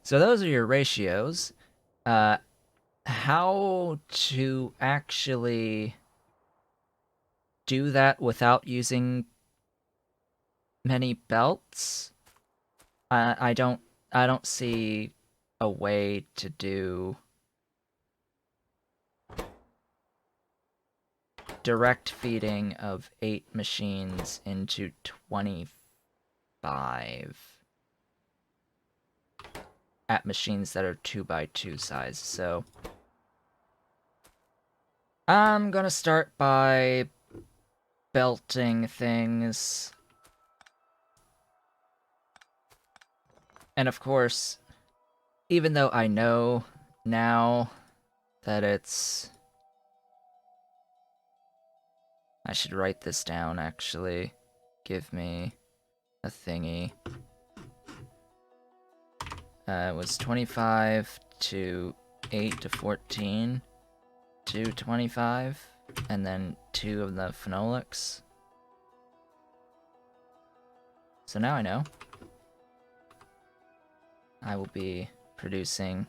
So those are your ratios. How to actually do that without using many belts? I don't see a way to do direct feeding of 8 machines into 25 at machines that are 2x2 size. So I'm gonna start by belting things. And of course, even though I know now that it's... I should write this down, actually. Give me a thingy. It was 25 to 8 to 14 to 25, and then 2 of the phenolics. So now I know. I will be producing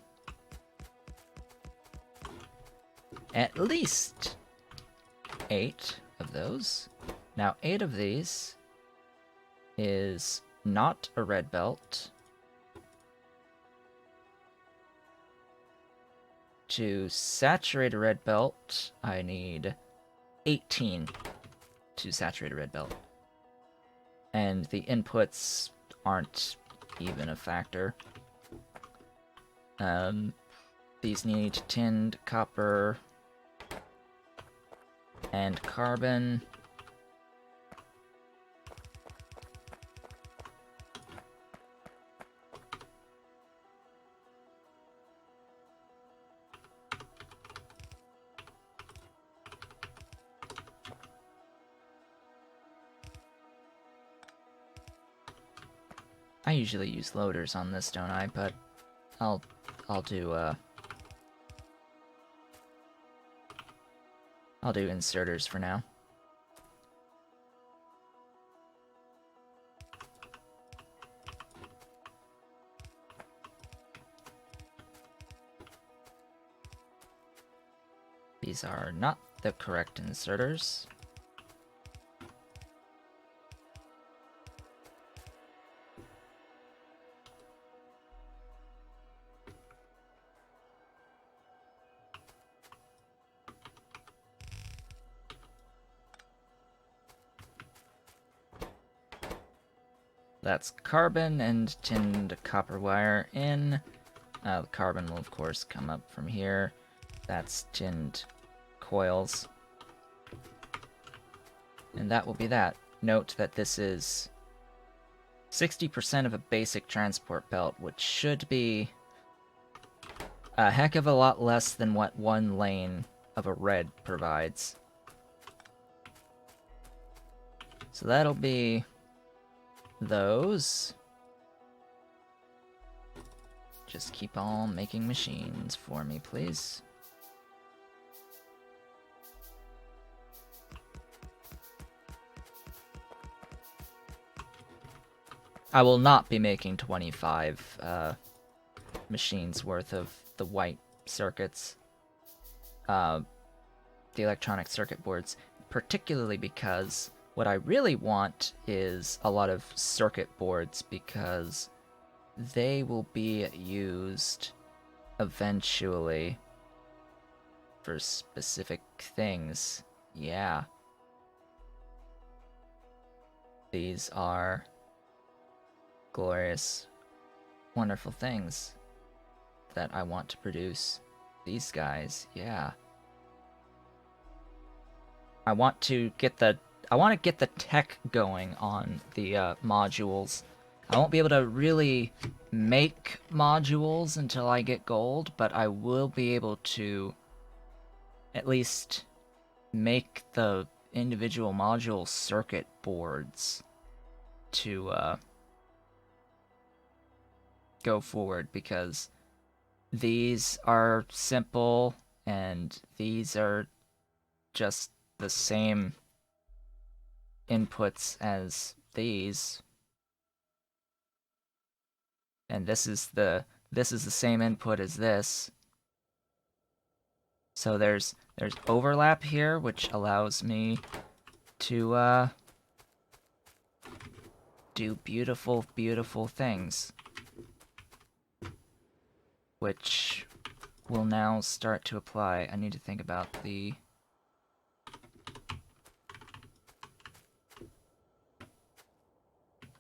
at least 8 of those. Now 8 of these is not a red belt. To saturate a red belt, I need 18 to saturate a red belt. and the inputs aren't even a factor. These need tinned copper and carbon. I usually use loaders on this, don't I? But I'll do inserters for now. These are not the correct inserters. That's carbon and tinned copper wire in. The carbon will, of course, come up from here. That's tinned coils. And that will be that. Note that this is 60% of a basic transport belt, which should be a heck of a lot less than what one lane of a red provides. So that'll be those. Just keep on making machines for me, please. I will not be making 25 machines worth of the white circuits, the electronic circuit boards, particularly because what I really want is a lot of circuit boards, because they will be used eventually for specific things. Yeah. These are glorious, wonderful things that I want to produce. These guys, yeah. I want to get the tech going on the modules. I won't be able to really make modules until I get gold, but I will be able to at least make the individual module circuit boards to go forward, because these are simple and these are just the same inputs as these, and this is the same input as this. So there's overlap here, which allows me to do beautiful, beautiful things, which will now start to apply. I need to think about the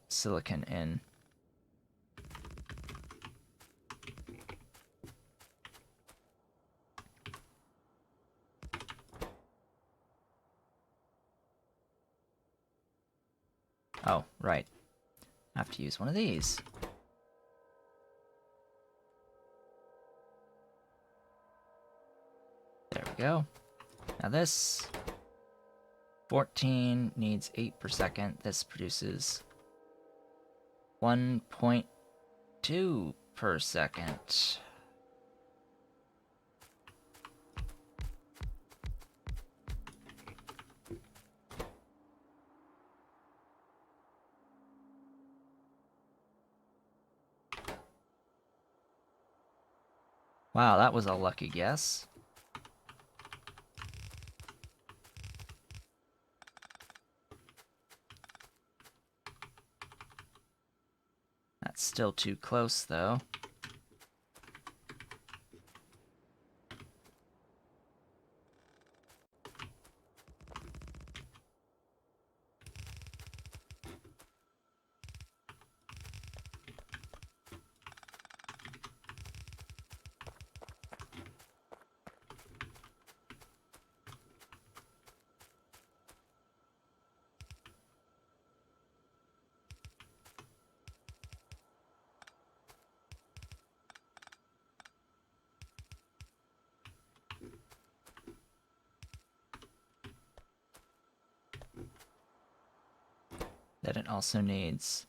silicon in. Oh, right. I have to use one of these. There we go. Now this 14 needs 8 per second. This produces 1.2 per second. Wow, that was a lucky guess. That's still too close, though. Then it also needs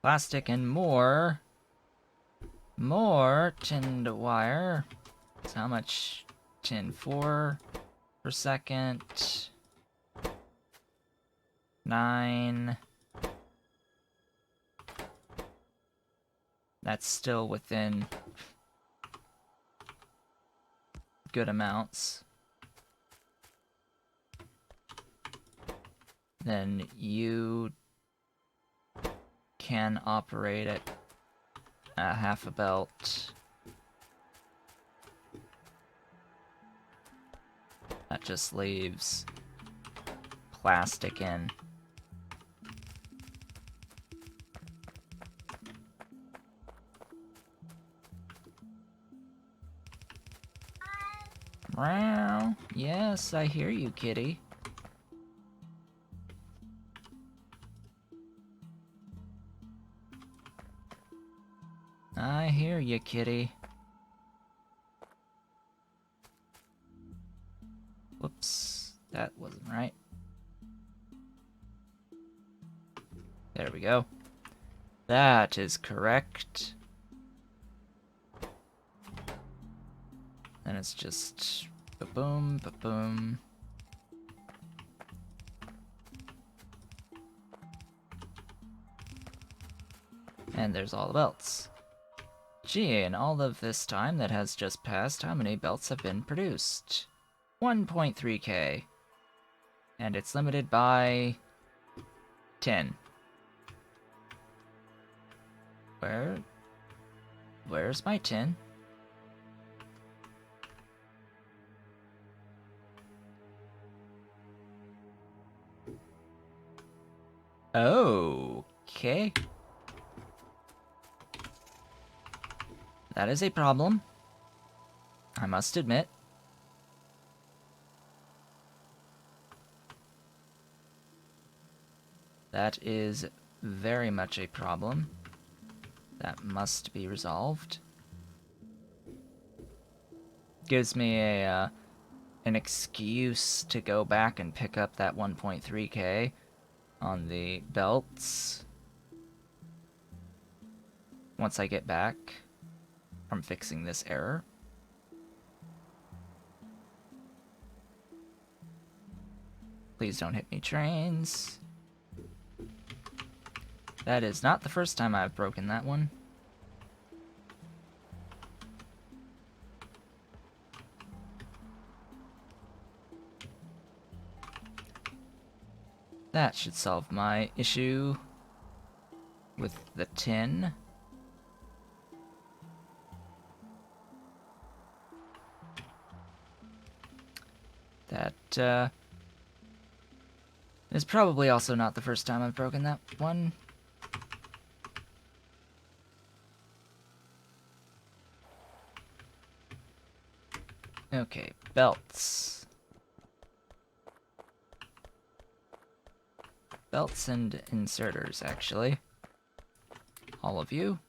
plastic and more tinned wire. So how much tin? 4 per second. 9. That's still within good amounts. Then you can operate at half a belt. That just leaves plastic in. Meow. Yes, I hear you, kitty. I hear you, kitty. Whoops, that wasn't right. There we go. That is correct. And it's just ba-boom, ba-boom. And there's all the belts. Gee, in all of this time that has just passed, how many belts have been produced? 1.3k. And it's limited by 10. Where's my 10? Okay. That is a problem, I must admit. That is very much a problem. That must be resolved. Gives me a an excuse to go back and pick up that 1.3k on the belts once I get back from fixing this error. Please don't hit me, trains. That is not the first time I've broken that one. That should solve my issue with the tin. That is probably also not the first time I've broken that one. Okay, belts. Belts and inserters, actually. All of you.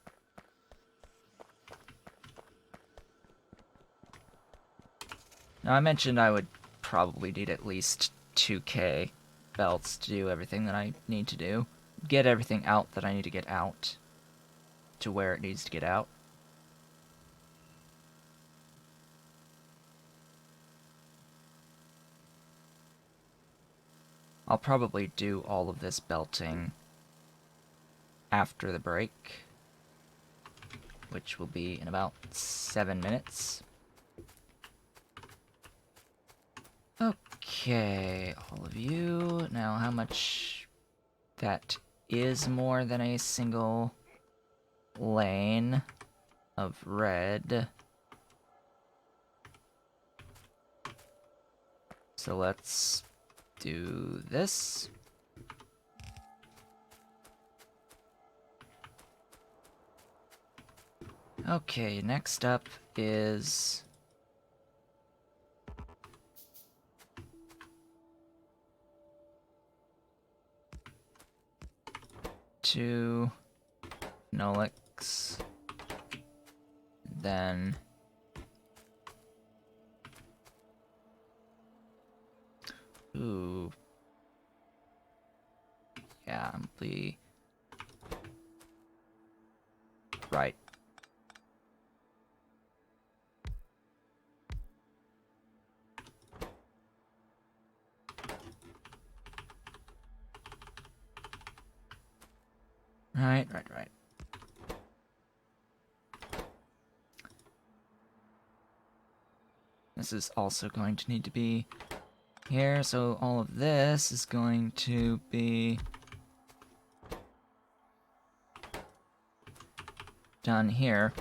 Now, I mentioned I would probably need at least 2k belts to do everything that I need to do. Get everything out that I need to get out to where it needs to get out. I'll probably do all of this belting after the break, which will be in about 7 minutes. Okay, all of you. Now, how much that is more than a single lane of red. So let's do this. Okay, next up is two Nolix, then ooh, yeah, I'm the right. Right. This is also going to need to be here, so all of this is going to be done here.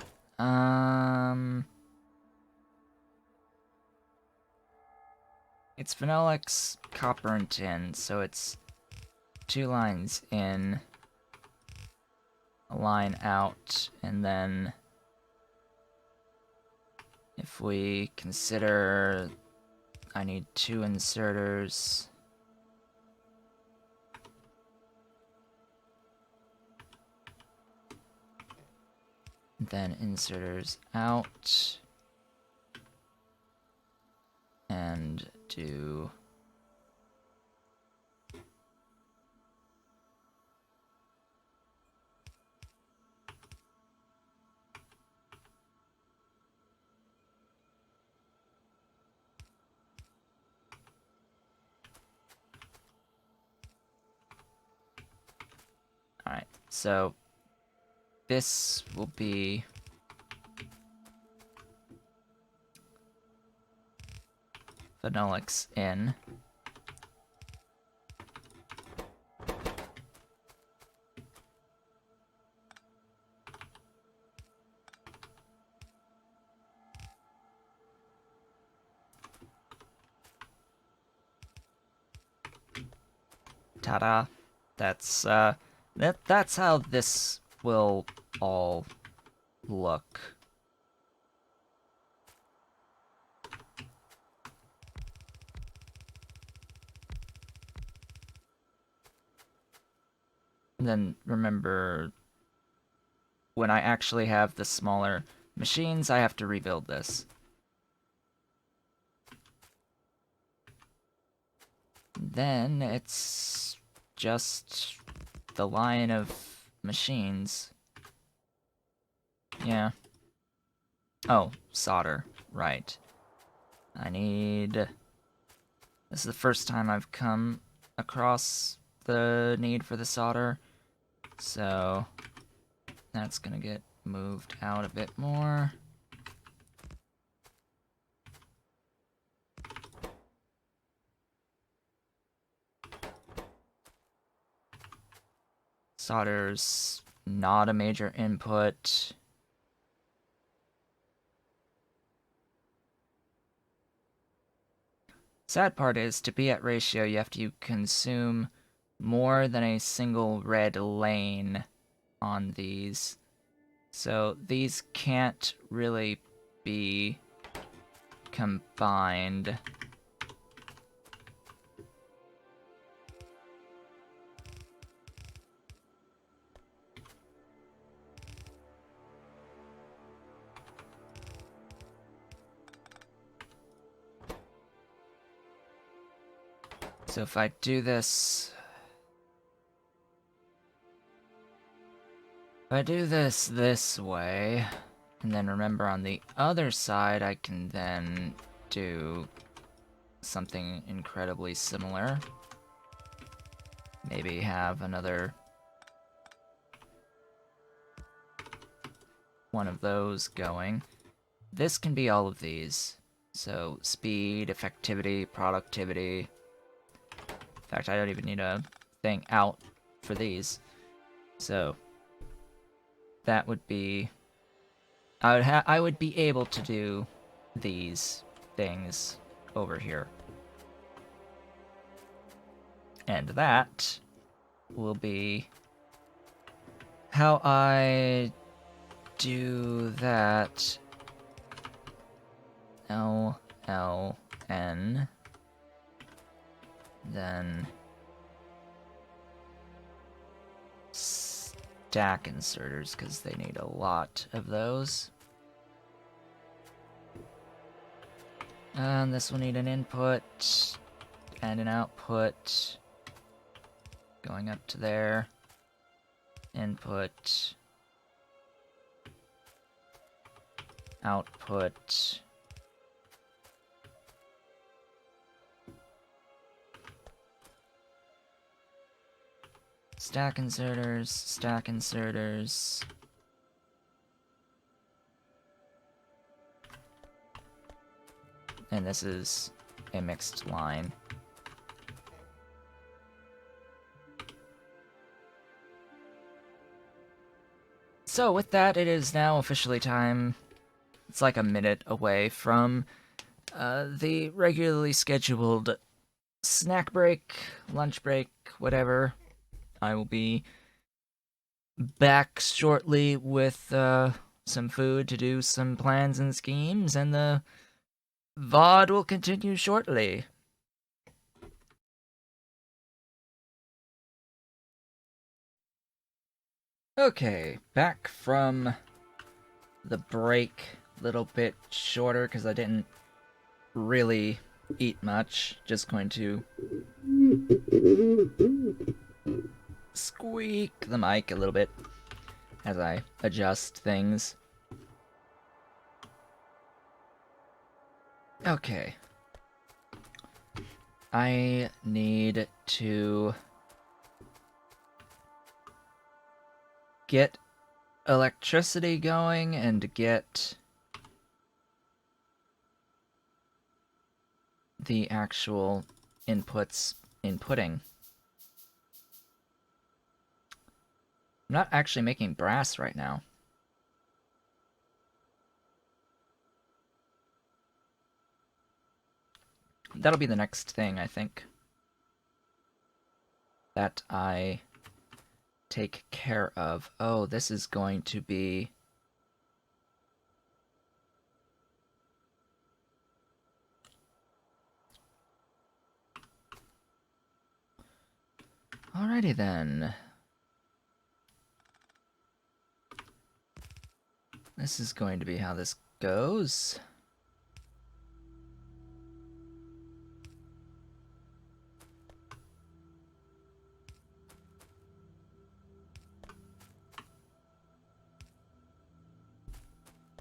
It's phenolics, copper, and tin, so it's 2 lines in, a line out, and then if we consider I need 2 inserters, then inserters out, and do alright, so this will be phenolics in. Ta-da. That's that's how this will all look. And then remember, when I actually have the smaller machines, I have to rebuild this. Then it's just the line of machines. Yeah. Oh, solder. Right. I need... This is the first time I've come across the need for the solder. So that's gonna get moved out a bit more. Solder's not a major input. Sad part is, to be at ratio, you have to consume more than a single red lane on these. So these can't really be combined. So if I do this... If I do this way, and then remember on the other side I can then do something incredibly similar. Maybe have another one of those going. This can be all of these. So speed, effectivity, productivity. In fact, I don't even need a thing out for these. So that would be... I would be able to do these things over here. And that will be how I do that. L, L, N. Then stack inserters, because they need a lot of those. And this will need an input and an output going up to there. input, output, stack inserters, and this is a mixed line. So with that, it is now officially time. It's like a minute away from the regularly scheduled snack break, lunch break, whatever. I will be back shortly with some food to do some plans and schemes, and the VOD will continue shortly. Okay, back from the break, a little bit shorter because I didn't really eat much. Just going to squeak the mic a little bit as I adjust things. Okay. I need to get electricity going and get the actual inputs inputting. I'm not actually making brass right now. That'll be the next thing, I think, that I take care of. Oh, this is going to be... Alrighty then. This is going to be how this goes.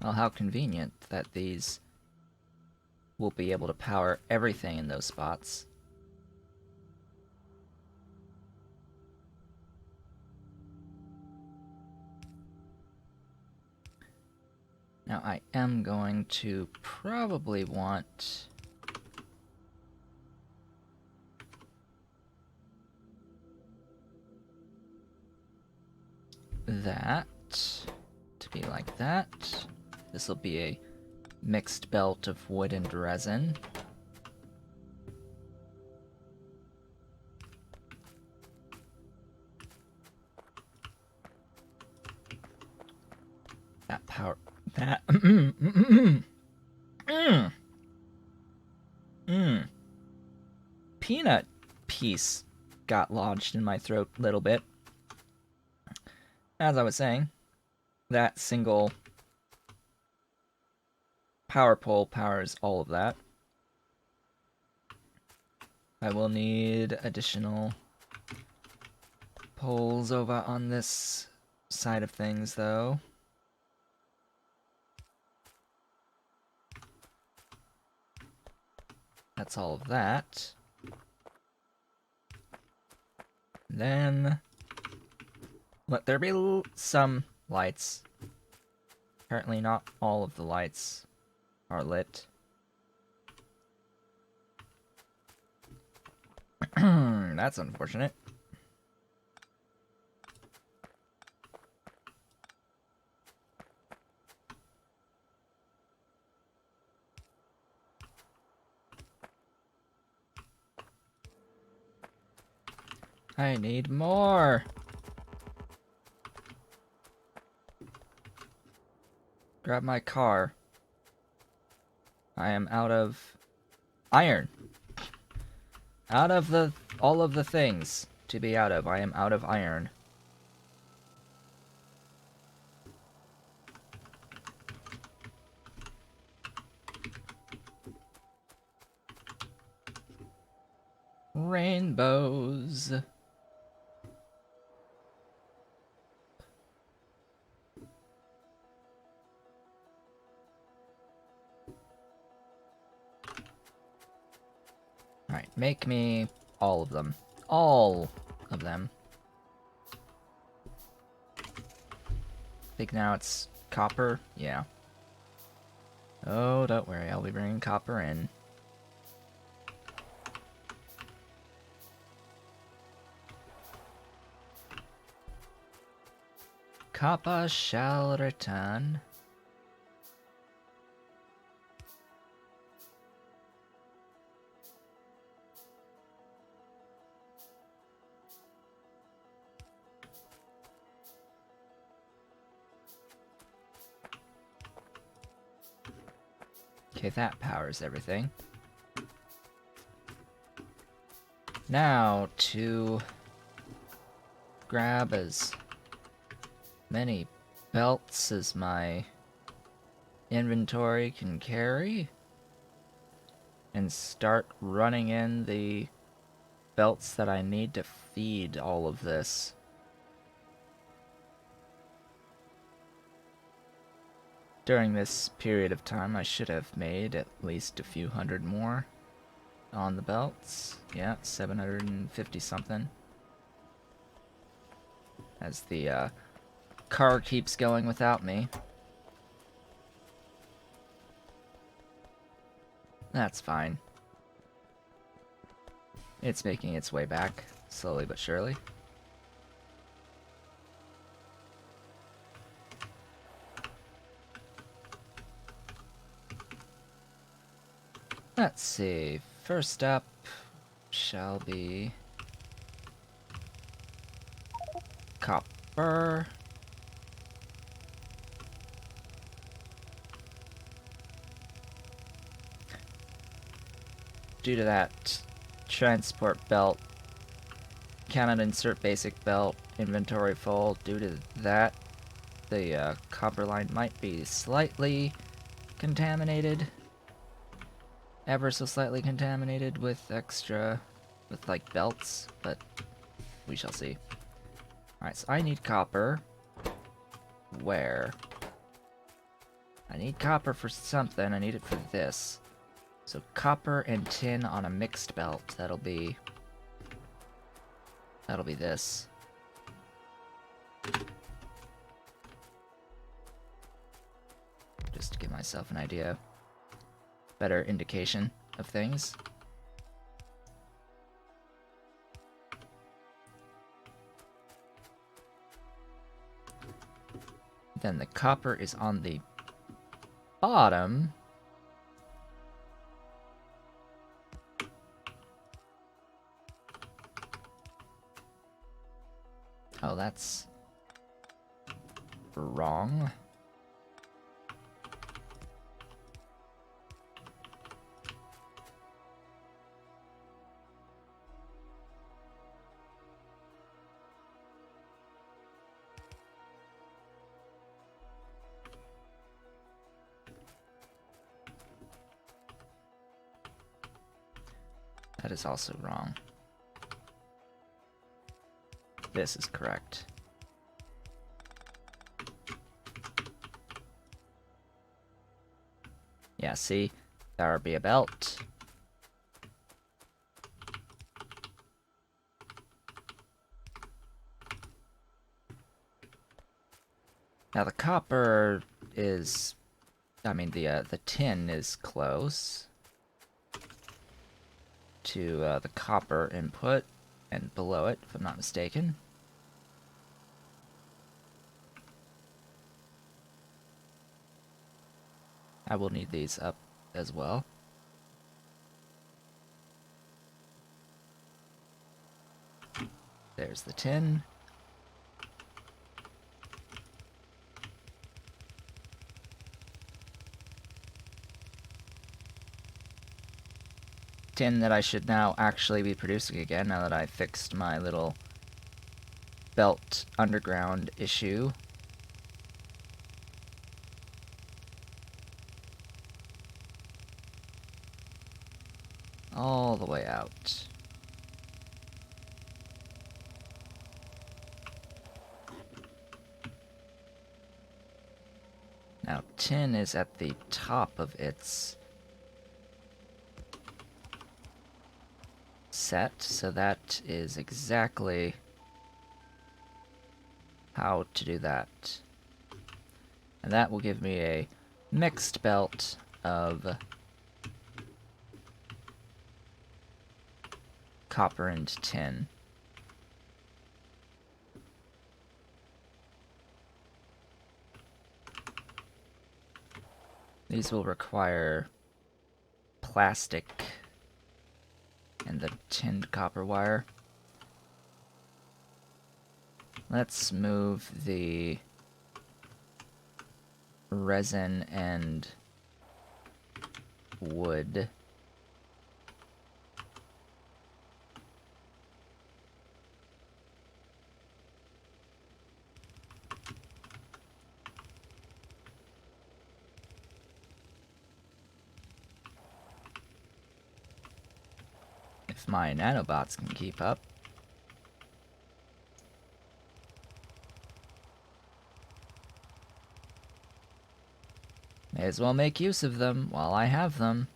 Well, how convenient that these will be able to power everything in those spots. Now I am going to probably want that to be like that. This will be a mixed belt of wood and resin. That power... That... Peanut piece got lodged in my throat a little bit. As I was saying, that single power pole powers all of that. I will need additional poles over on this side of things, though. That's all of that. Then let there be some lights. Apparently not all of the lights are lit. That's unfortunate. I need more. Grab my car. I am out of iron. Out of all of the things to be out of. I am out of iron. Rainbows. Alright, make me all of them. All of them. I think now it's copper? Yeah. Oh, don't worry, I'll be bringing copper in. Copper shall return. Okay, that powers everything. Now to grab as many belts as my inventory can carry and start running in the belts that I need to feed all of this. During this period of time, I should have made at least a few hundred more on the belts. Yeah, 750 something. As the car keeps going without me. That's fine. It's making its way back, slowly but surely. Let's see. First up shall be copper. Due to that transport belt, cannot insert basic belt, inventory full. Due to that, the copper line might be slightly contaminated. Ever so slightly contaminated with like belts, but we shall see. Alright, so I need copper. Where? I need copper for something, I need it for this. So copper and tin on a mixed belt, that'll be this. Just to give myself an idea. Better indication of things. Then the copper is on the bottom. Oh, that's wrong. That is also wrong. This is correct. Yeah, see? That would be a belt. Now the copper is... I mean, the tin is close to the copper input and below it, if I'm not mistaken. I will need these up as well. There's the tin. Tin that I should now actually be producing again, now that I fixed my little belt underground issue. All the way out. Now tin is at the top of its set, so that is exactly how to do that. And that will give me a mixed belt of copper and tin. These will require plastic and the tinned copper wire. Let's move the resin and wood. If my nanobots can keep up. May as well make use of them while I have them.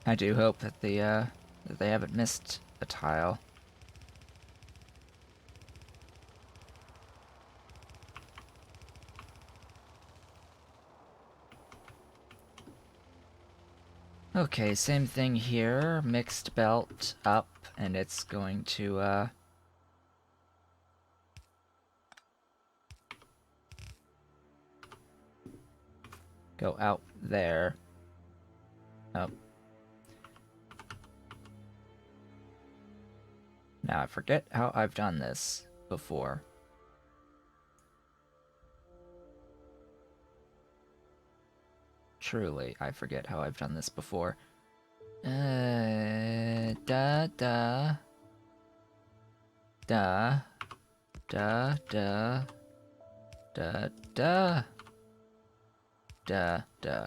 I do hope that they haven't missed a tile. Okay, same thing here. Mixed belt up, and it's going to go out there. Oh. Now I forget how I've done this before. Truly, I forget how I've done this before. Da da da da da da da da.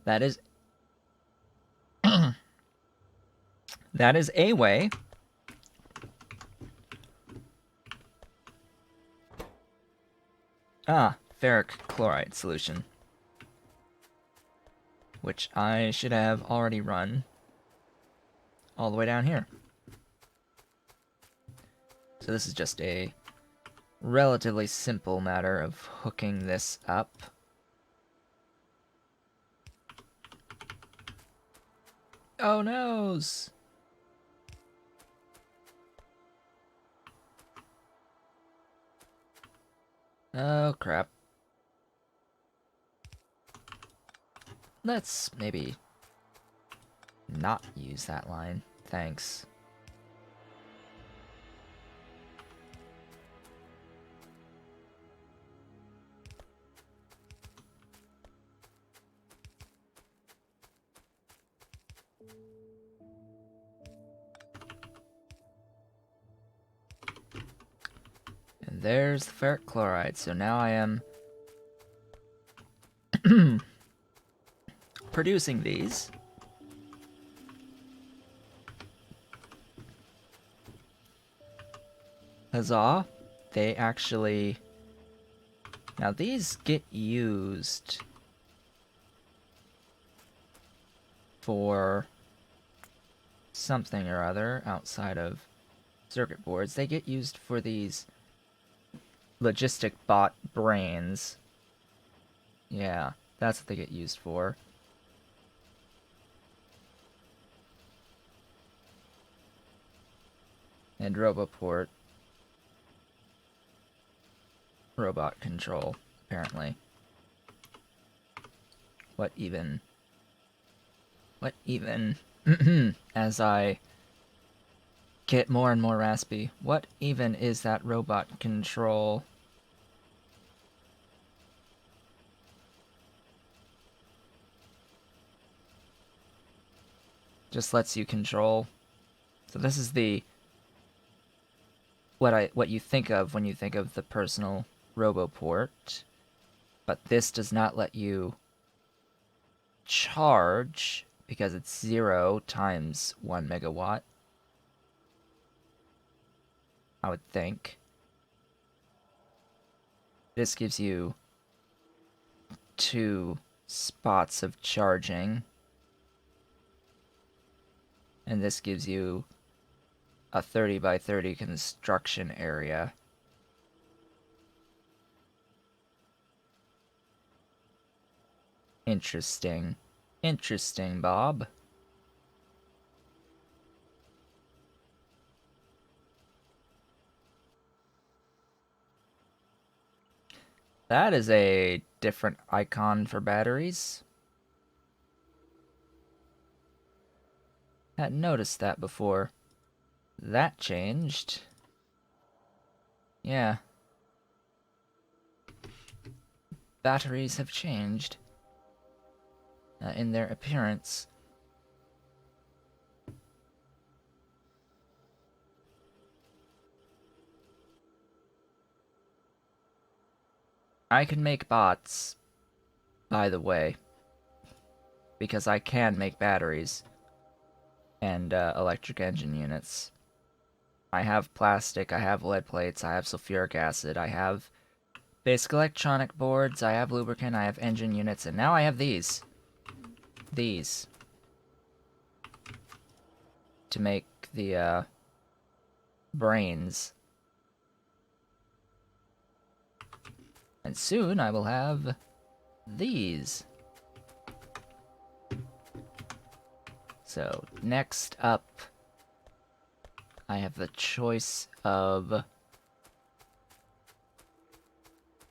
That is that is a way. Ferric chloride solution, which I should have already run all the way down here. So this is just a relatively simple matter of hooking this up. Oh noes! Oh crap. Let's maybe not use that line. Thanks. And there's the ferric chloride. So now I am producing these. Huzzah. They actually... Now these get used for something or other outside of circuit boards. They get used for these logistic bot brains. Yeah, that's what they get used for. And Roboport. Robot control, apparently. What even? As I get more and more raspy, what even is that robot control? Just lets you control. So this is the what you think of when you think of the personal Roboport. But this does not let you charge because it's 0 times 1 megawatt. I would think. This gives you 2 spots of charging. And this gives you a 30 by 30 construction area. Interesting. Interesting, Bob. That is a different icon for batteries. Hadn't noticed that before. That changed. Yeah. Batteries have changed in their appearance. I can make bots, by the way, because I can make batteries and electric engine units. I have plastic, I have lead plates, I have sulfuric acid, I have basic electronic boards, I have lubricant, I have engine units, and now I have these. These. To make the brains. And soon I will have these. So, next up, I have the choice of...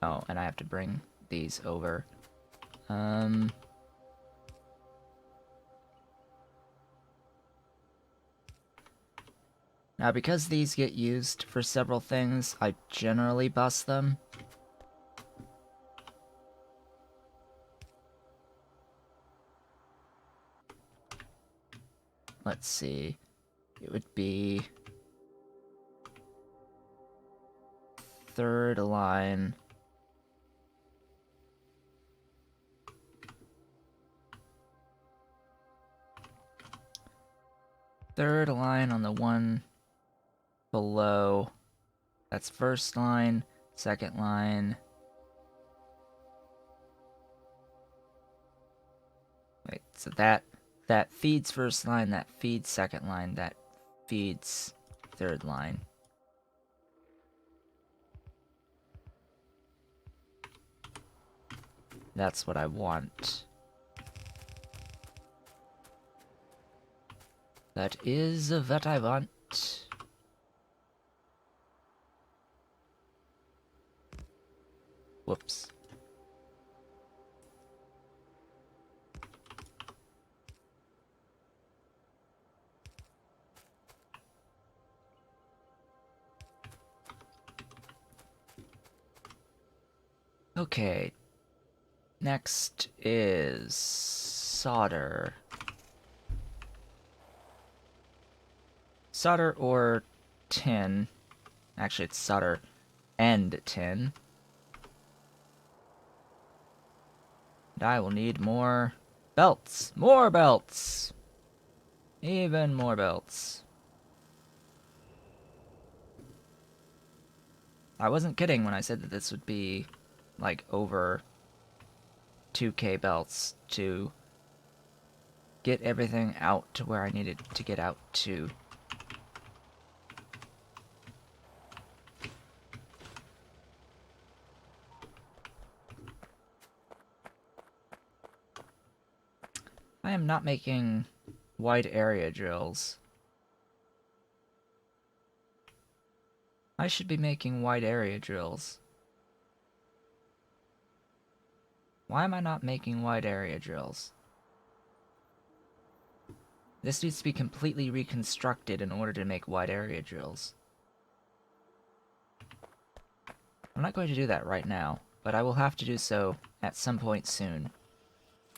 Oh, and I have to bring these over. Now, because these get used for several things, I generally bus them. Let's see. It would be... third line. Third line on the one below. That's first line, second line. Wait, so that feeds first line, that feeds second line, that feeds third line. That's what I want. That is what I want. Whoops. Okay. Next is solder. Solder or tin. Actually, it's solder and tin. And I will need more belts. More belts! Even more belts. I wasn't kidding when I said that this would be, like, over 2K belts to get everything out to where I needed to get out to. I am not making wide area drills. I should be making wide area drills. Why am I not making wide area drills? This needs to be completely reconstructed in order to make wide area drills. I'm not going to do that right now, but I will have to do so at some point soon.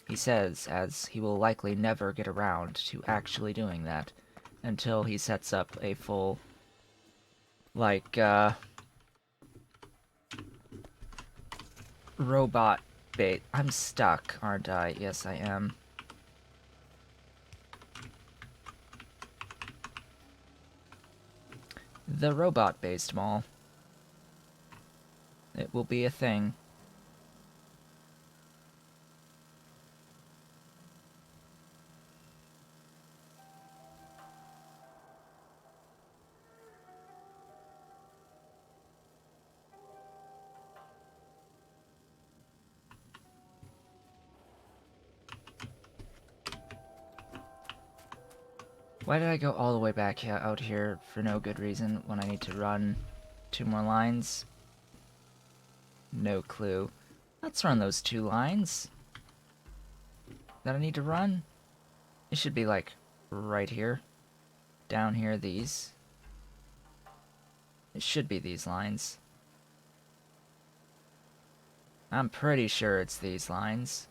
He says, as he will likely never get around to actually doing that until he sets up a full, like, robot bait. I'm stuck, aren't I? Yes, I am. The robot-based mall. It will be a thing. Why did I go all the way back out here for no good reason when I need to run 2 more lines? No clue. Let's run those 2 lines that I need to run. It should be like right here. Down here, these. It should be these lines. I'm pretty sure it's these lines.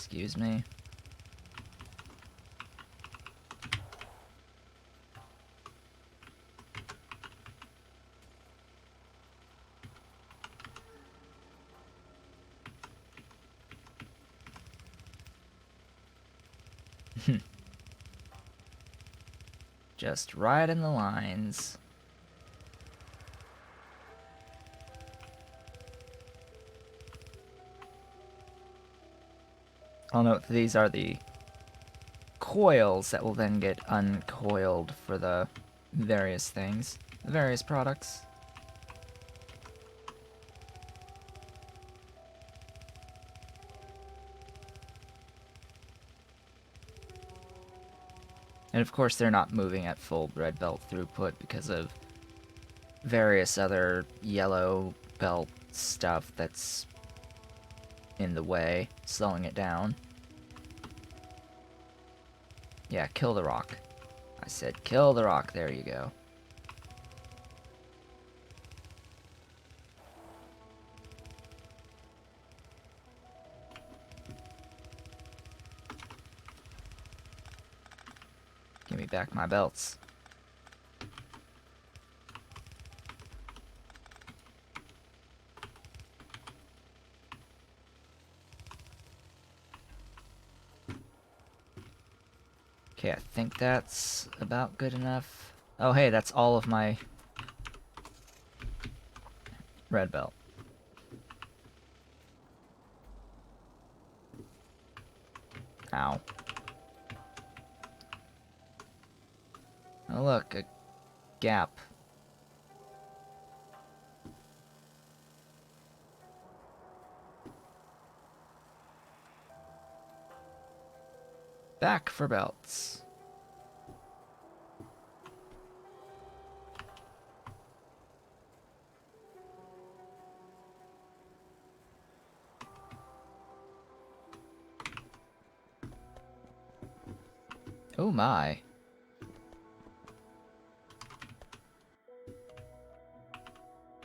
Excuse me. Just right in the lines. I'll note these are the coils that will then get uncoiled for the various things, the various products. And of course they're not moving at full red belt throughput because of various other yellow belt stuff that's in the way, slowing it down. Yeah, kill the rock. I said kill the rock, there you go. Give me back my belts. Okay, I think that's about good enough. Oh hey, that's all of my red belt. Ow. Oh look, a gap. Back for belts. Oh my.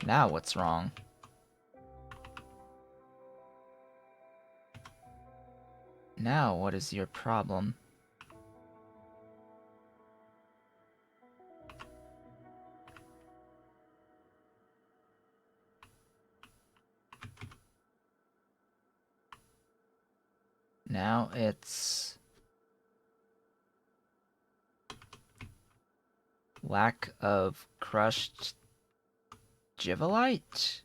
Now what's wrong? Now what is your problem? Now it's lack of crushed Givelite?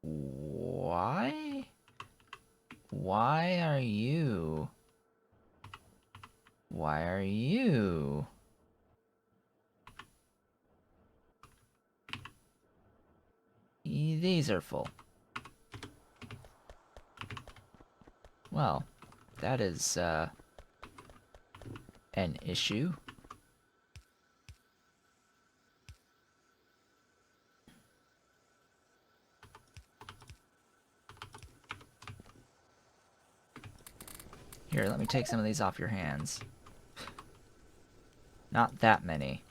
Why? Why are you? Why are you? These are full. Well, that is, an issue. Here, let me take some of these off your hands. Not that many.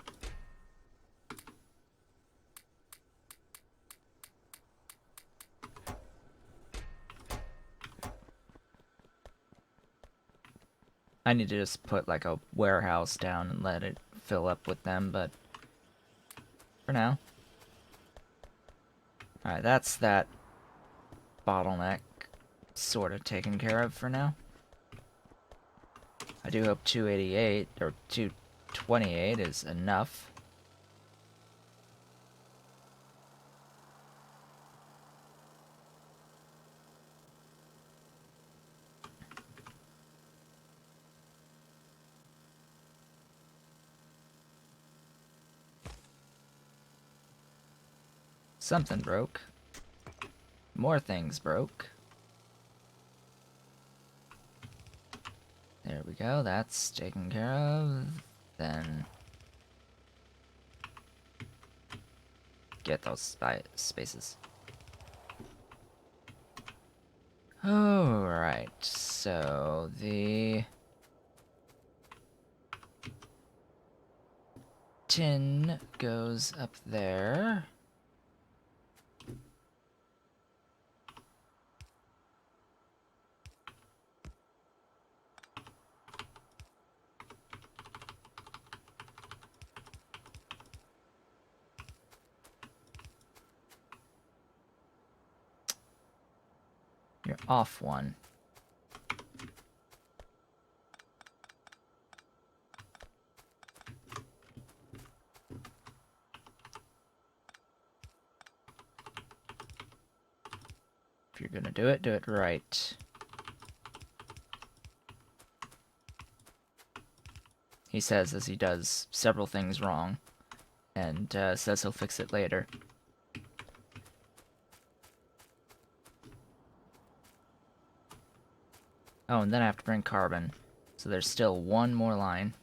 I need to just put like a warehouse down and let it fill up with them, but for now. Alright, that's that bottleneck sort of taken care of for now. I do hope 288 or 228 is enough. Something broke. More things broke. There we go, that's taken care of. Then get those spaces. Alright, so the tin goes up there. You're off one. If you're gonna do it right. He says as he does several things wrong, and says he'll fix it later. Oh, and then I have to bring carbon. So there's still one more line.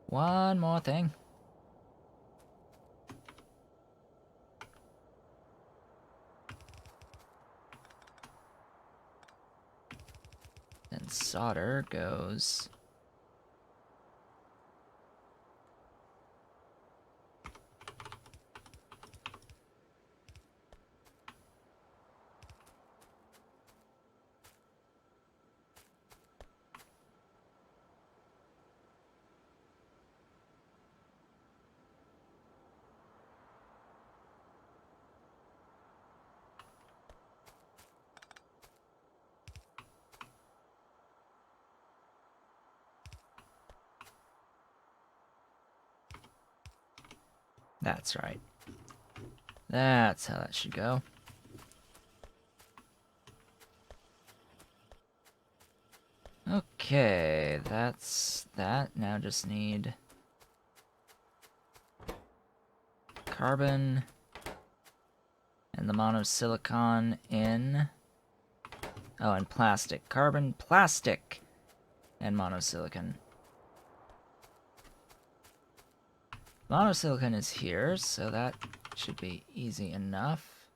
One more thing. Then solder goes... That's right. That's how that should go. Okay, that's that. Now just need carbon and the monosilicon in. Oh, and plastic. Carbon, plastic, and monosilicon. Monosilicon is here, so that should be easy enough.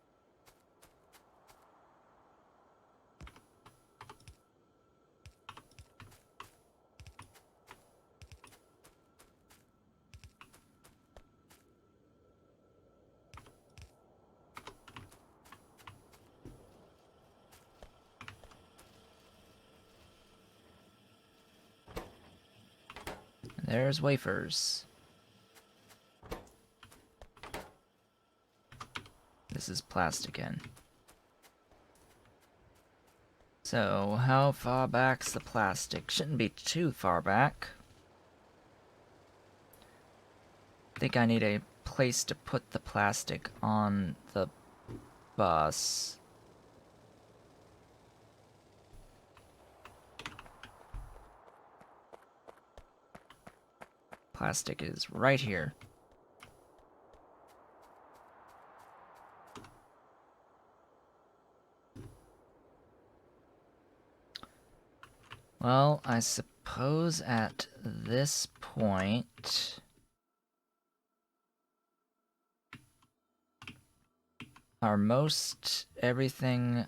There's wafers. This is plastic in. So, how far back's the plastic? Shouldn't be too far back. I think I need a place to put the plastic on the bus. Plastic is right here. Well, I suppose at this point... Are most everything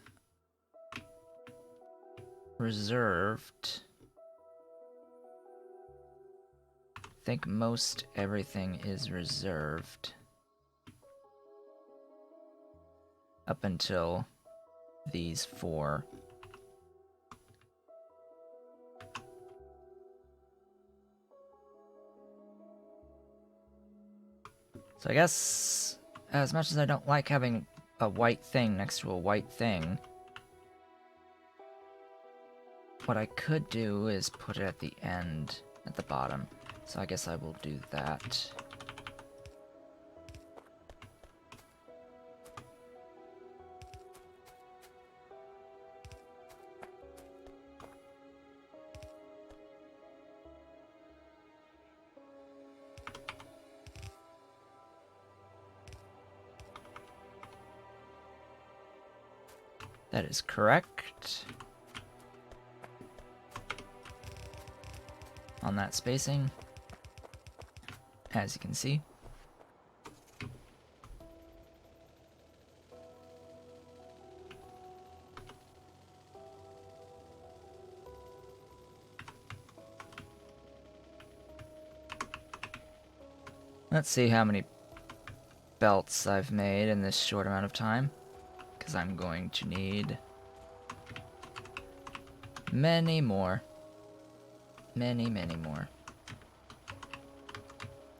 reserved? I think most everything is reserved. Up until these four. So I guess, as much as I don't like having a white thing next to a white thing, what I could do is put it at the end, at the bottom. So I guess I will do that. That is correct. On that spacing, as you can see. Let's see how many belts I've made in this short amount of time, because I'm going to need many more. Many, many more.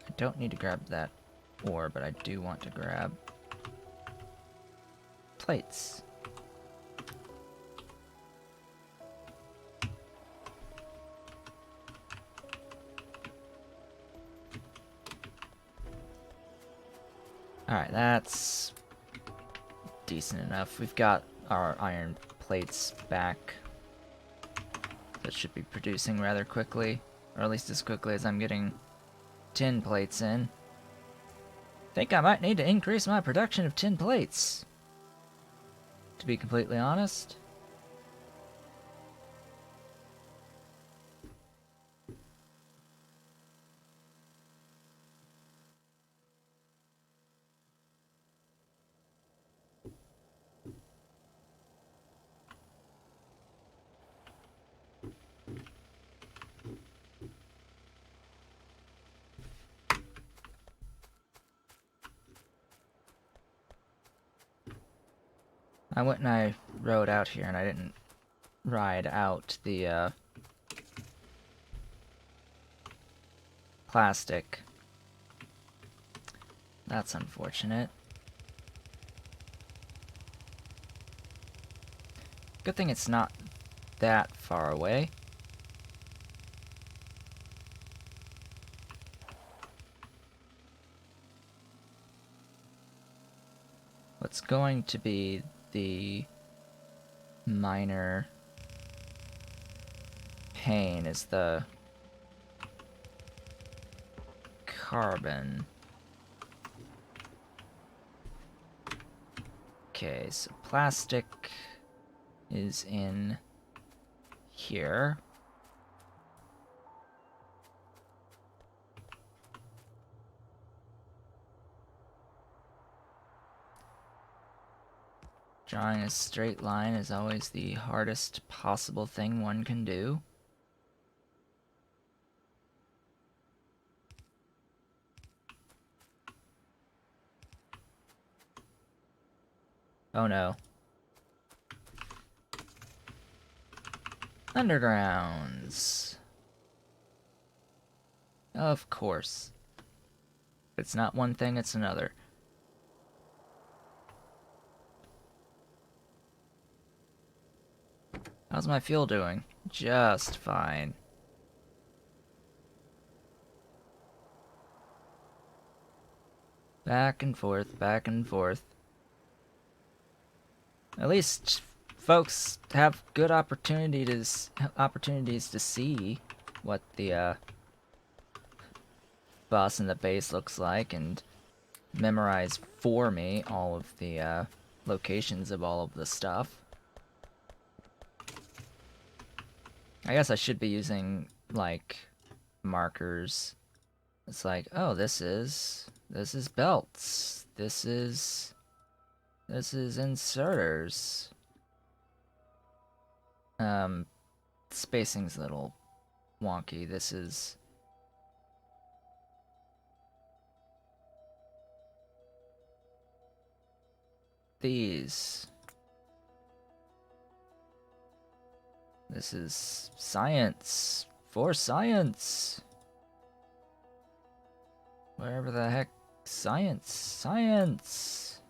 I don't need to grab that ore, but I do want to grab plates. Alright, that's decent enough. We've got our iron plates back. That should be producing rather quickly, or at least as quickly as I'm getting tin plates in. Think I might need to increase my production of tin plates, to be completely honest. I went and I rode out here and I didn't ride out the plastic. That's unfortunate. Good thing it's not that far away. What's going to be the minor pain is the carbon. Okay, so plastic is in here. Drawing a straight line is always the hardest possible thing one can do. Oh no. Undergrounds. Of course. If it's not one thing, it's another. How's my fuel doing? Just fine. Back and forth, back and forth. At least folks have good opportunities to see what the bus and the base looks like and memorize for me all of the locations of all of the stuff. I guess I should be using like markers. It's like, oh, this is belts. This is inserters. Spacing's a little wonky. This is these. This is science for science. Wherever the heck Science, science.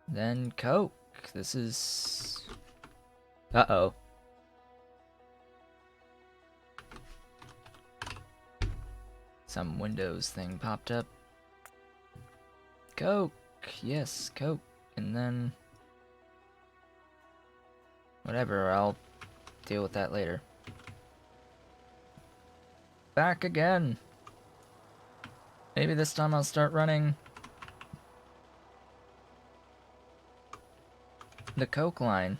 Then Coke. This is... Uh-oh. Some Windows thing popped up. Coke. Yes, Coke. And then... whatever, I'll deal with that later. Back again. Maybe this time I'll start running the Coke line.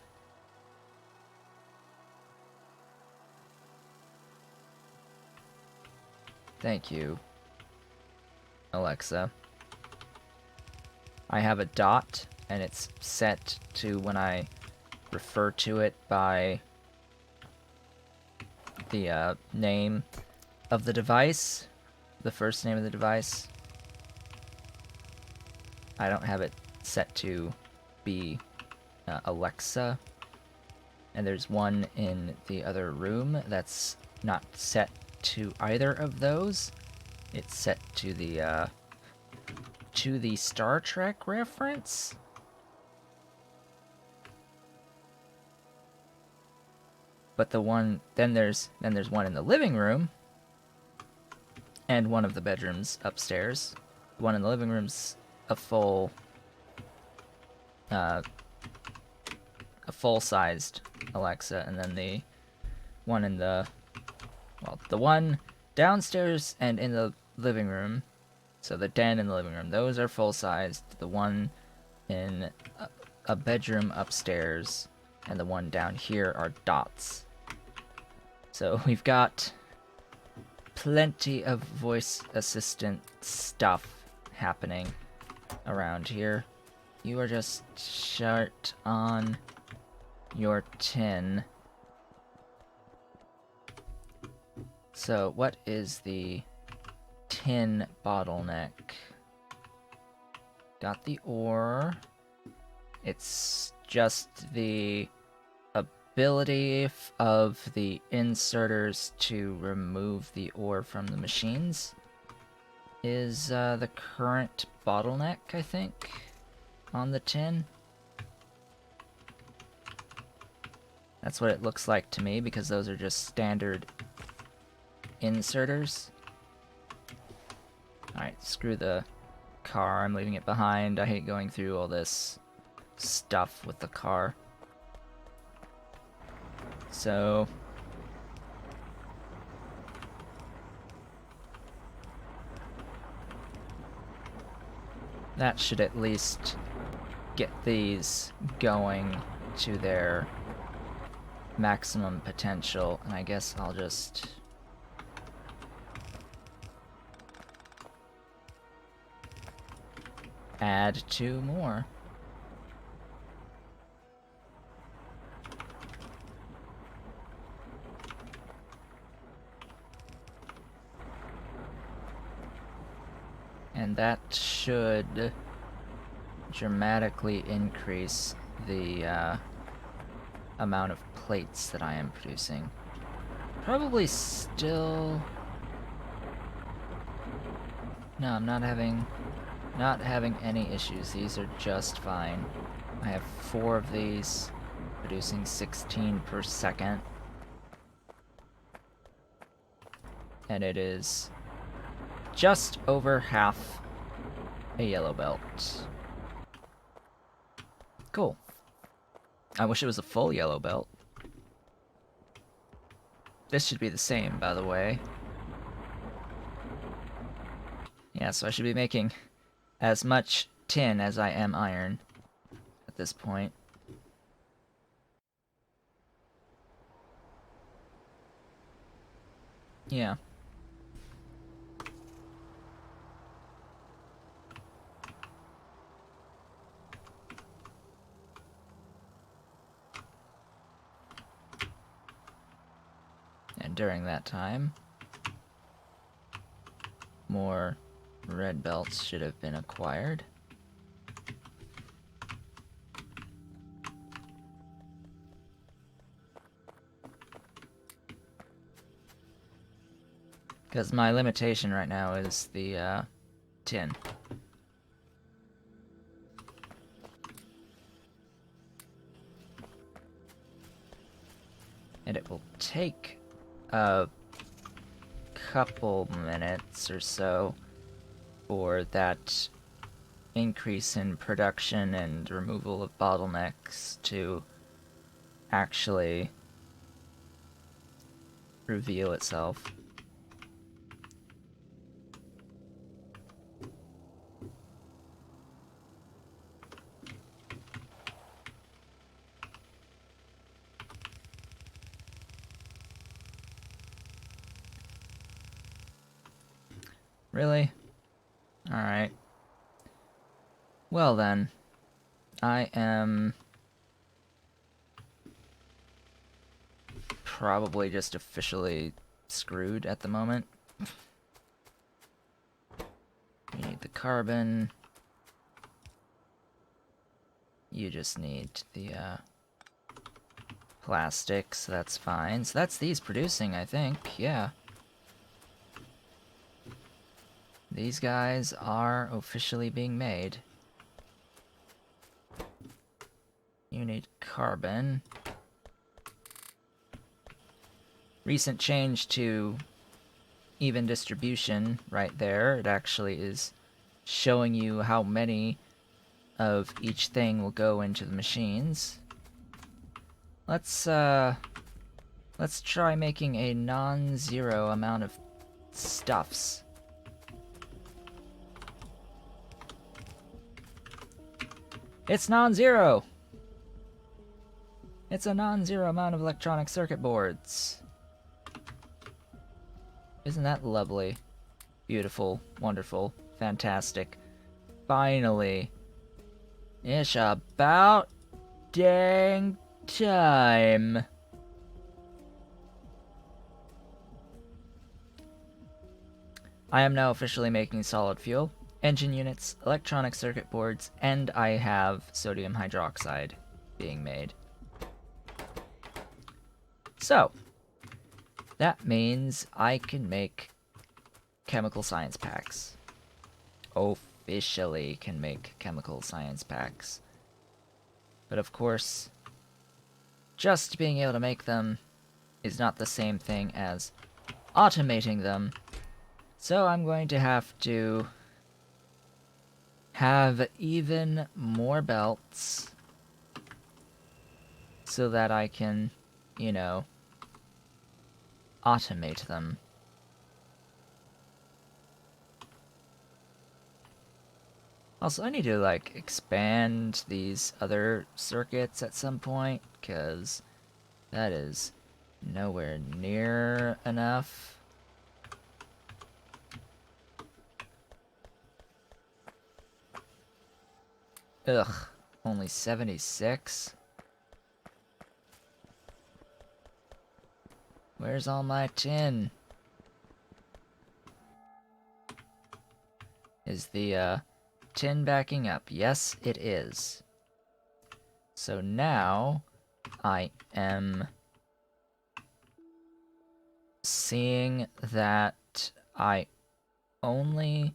Thank you, Alexa. I have a dot, and it's set to when I refer to it by the name of the device, the first name of the device. I don't have it set to be Alexa, and there's one in the other room that's not set to either of those. It's set to the Star Trek reference. But then there's one in the living room and one of the bedrooms upstairs. The one in the living room's a full-sized Alexa, and then the one in the one downstairs and in the living room, so the den in the living room, those are full-sized. The one in a bedroom upstairs and the one down here are dots. So we've got plenty of voice assistant stuff happening around here. You are just short on your tin. So what is the tin bottleneck? Got the ore. It's just the ability of the inserters to remove the ore from the machines is the current bottleneck, I think, on the tin. That's what it looks like to me, because those are just standard inserters. Alright, screw the car, I'm leaving it behind. I hate going through all this stuff with the car. So... that should at least get these going to their maximum potential, and I guess I'll just... add 2 more. And that should dramatically increase the amount of plates that I am producing. Probably still... no, I'm not having any issues. These are just fine. I have 4 of these, producing 16 per second. And it is just over half a yellow belt. Cool. I wish it was a full yellow belt. This should be the same, by the way. Yeah, so I should be making as much tin as I am iron at this point. Yeah. And during that time, more red belts should have been acquired. Because my limitation right now is the tin. And it will take a couple minutes or so for that increase in production and removal of bottlenecks to actually reveal itself. Really? Alright. Well then, I am probably just officially screwed at the moment. You need the carbon. You just need the plastic, so that's fine. So that's these producing, I think. Yeah. These guys are officially being made. You need carbon. Recent change to even distribution right there. It actually is showing you how many of each thing will go into the machines. Let's try making a non-zero amount of stuffs. It's non-zero! It's a non-zero amount of electronic circuit boards. Isn't that lovely? Beautiful, wonderful, fantastic. Finally. It's about dang time. I am now officially making solid fuel, engine units, electronic circuit boards, and I have sodium hydroxide being made. So, that means I can make chemical science packs. Officially can make chemical science packs. But of course, just being able to make them is not the same thing as automating them. So I'm going to have to have even more belts so that I can, you know, automate them. Also, I need to, like, expand these other circuits at some point, because that is nowhere near enough. Ugh, only 76? Where's all my tin? Is the, tin backing up? Yes, it is. So now, I am seeing that I only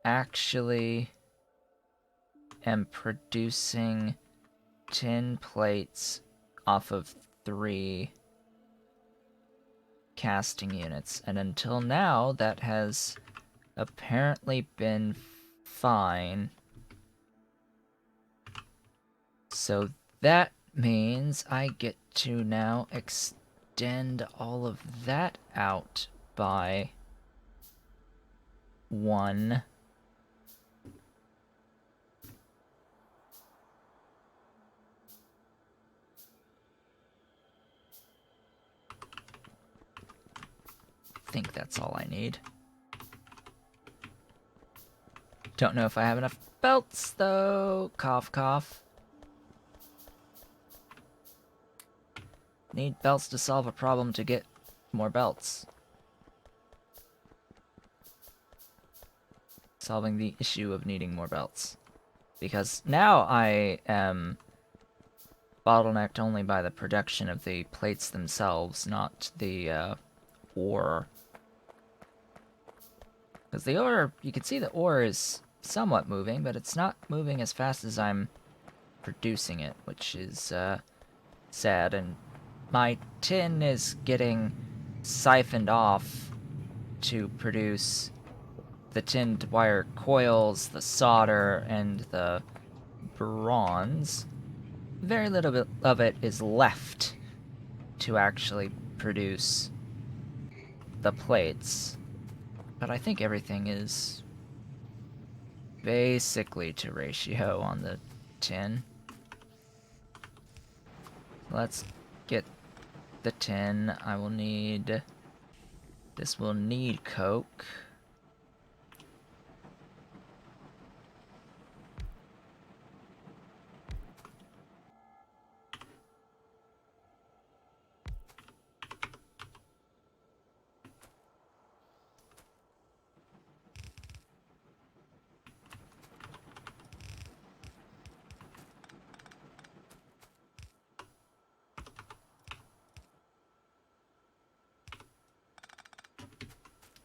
actually am producing tin plates off of 3 casting units, and until now that has apparently been fine. So that means I get to now extend all of that out by 1. I think that's all I need. Don't know if I have enough belts, though. Cough, cough. Need belts to solve a problem to get more belts. Solving the issue of needing more belts. Because now I am bottlenecked only by the production of the plates themselves, not the ore. Because the ore, you can see the ore is somewhat moving, but it's not moving as fast as I'm producing it, which is sad. And my tin is getting siphoned off to produce the tinned wire coils, the solder, and the bronze. Very little bit of it is left to actually produce the plates. But I think everything is basically to ratio on the tin. Let's get the tin. I will need... This will need coke.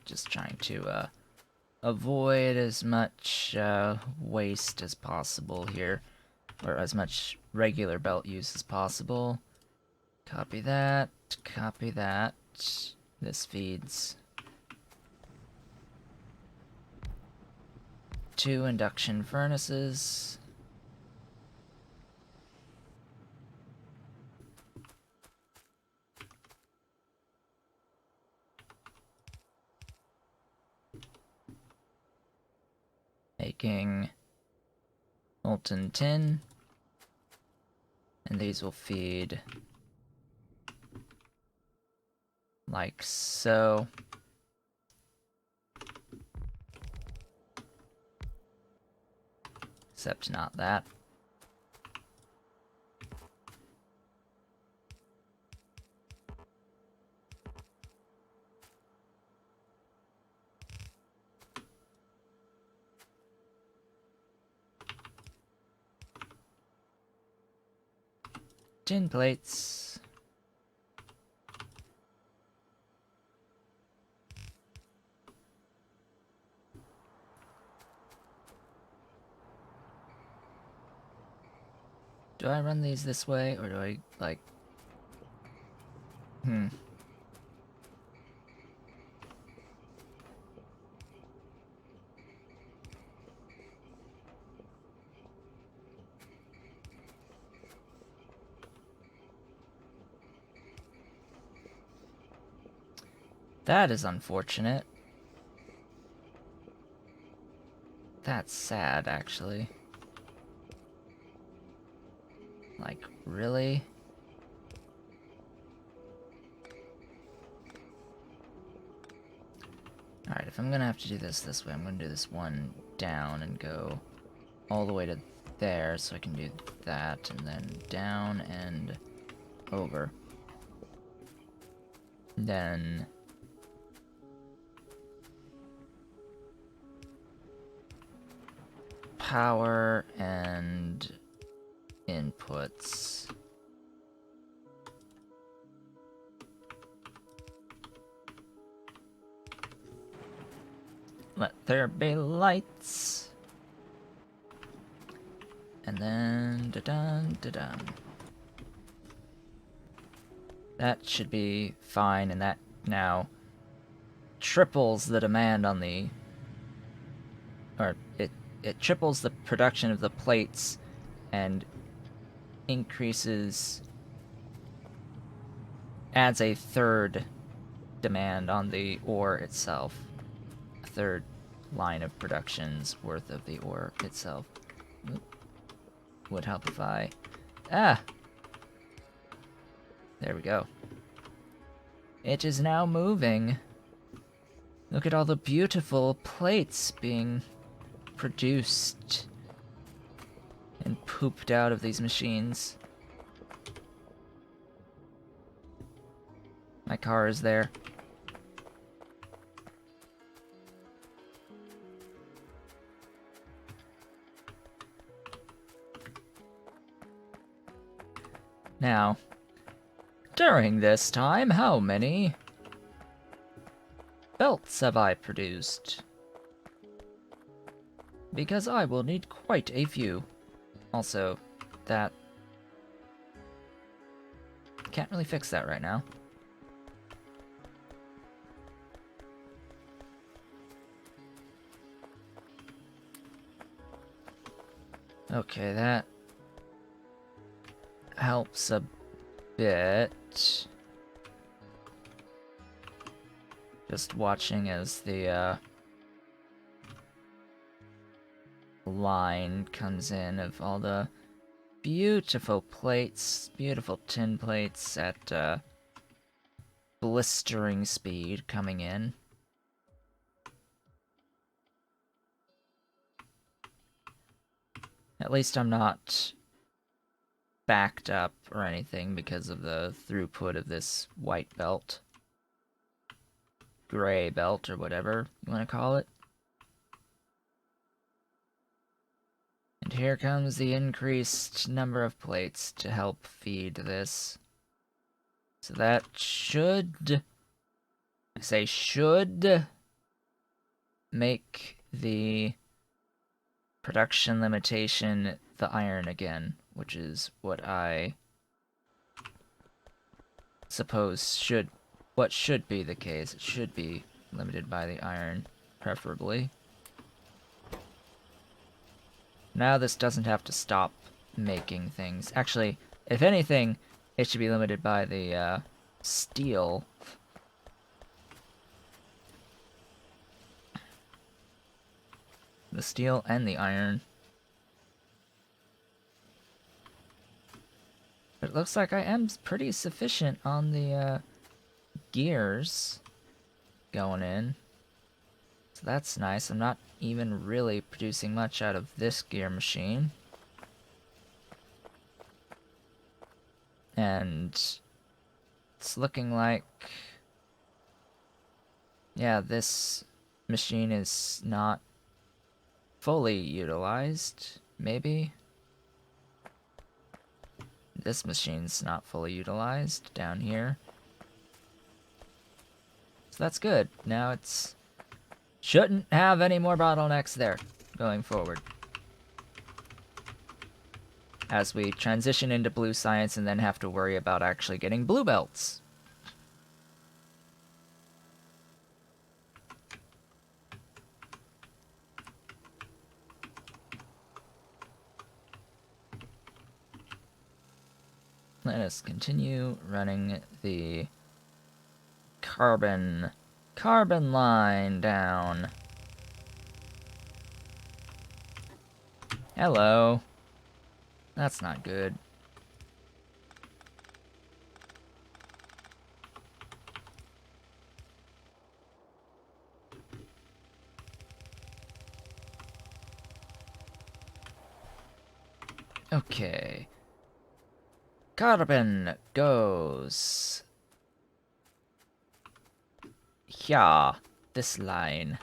Just trying to avoid as much waste as possible here, or as much regular belt use as possible. Copy that, copy that. This feeds 2 induction furnaces. Making molten tin, and these will feed like so. Except not that. Tin plates. Do I run these this way, or do I, like... That is unfortunate. That's sad, actually. Like, really? Alright, if I'm gonna have to do this way, I'm gonna do this one down and go all the way to there, so I can do that, and then down and over. Then... power and inputs. Let there be lights. And then da-dun, da-dun. That should be fine, and that now triples the demand on the... or it triples the production of the plates and increases... adds a third demand on the ore itself. A third line of production's worth of the ore itself. Oop. Would help if I... Ah! There we go. It is now moving. Look at all the beautiful plates being produced and pooped out of these machines. My car is there. Now, during this time, how many belts have I produced? because I will need quite a few. Also, that... Can't really fix that right now. Okay, that helps a bit. Just watching as the line comes in of all the beautiful plates, beautiful tin plates at blistering speed coming in. At least I'm not backed up or anything because of the throughput of this white belt. Gray belt, or whatever you want to call it. And here comes the increased number of plates to help feed this. So that should... I say should... make the production limitation the iron again, which is what I suppose what should be the case. It should be limited by the iron, preferably. Now this doesn't have to stop making things. Actually, if anything, it should be limited by the steel. The steel and the iron. But it looks like I am pretty sufficient on the gears going in. So that's nice. I'm not even really producing much out of this gear machine. And it's looking like... yeah, this machine is not fully utilized, maybe? This machine's not fully utilized down here. So that's good. Now it's... shouldn't have any more bottlenecks there going forward. As we transition into blue science and then have to worry about actually getting blue belts. Let us continue running the carbon line down. Hello. That's not good. Okay. Carbon goes... yeah, this line.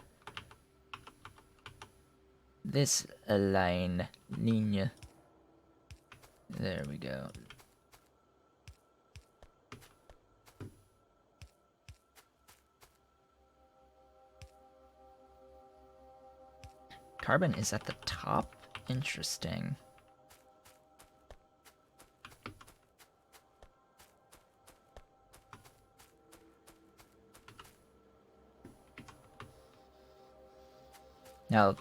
This line. Ligne. There we go. Carbon is at the top? Interesting. Now,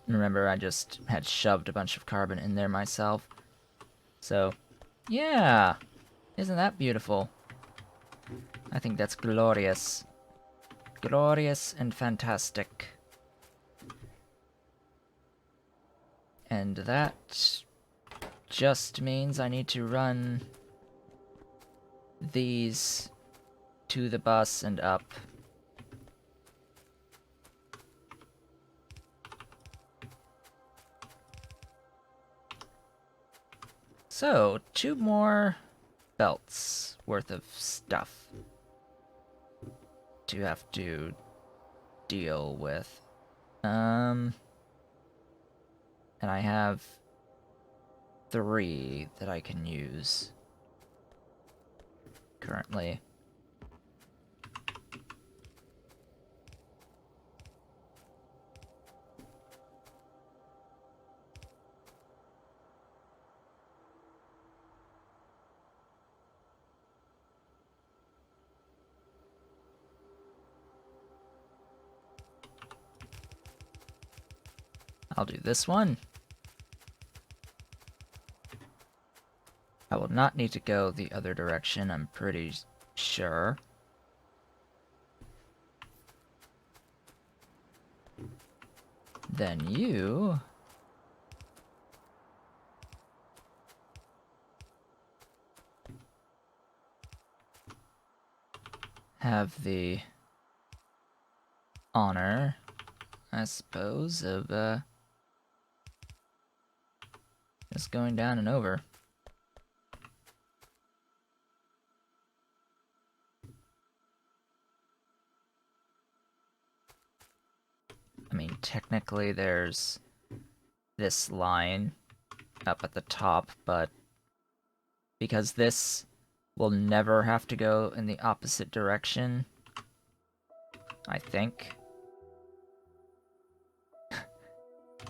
remember, I just had shoved a bunch of carbon in there myself. So, yeah! Isn't that beautiful? I think that's glorious. Glorious and fantastic. And that just means I need to run these to the bus and up. So, 2 more belts worth of stuff to have to deal with. And I have 3 that I can use currently. I'll do this one. I will not need to go the other direction, I'm pretty sure. Then you... have the honor, I suppose, of just going down and over. I mean, technically there's this line up at the top, but because this will never have to go in the opposite direction, I think.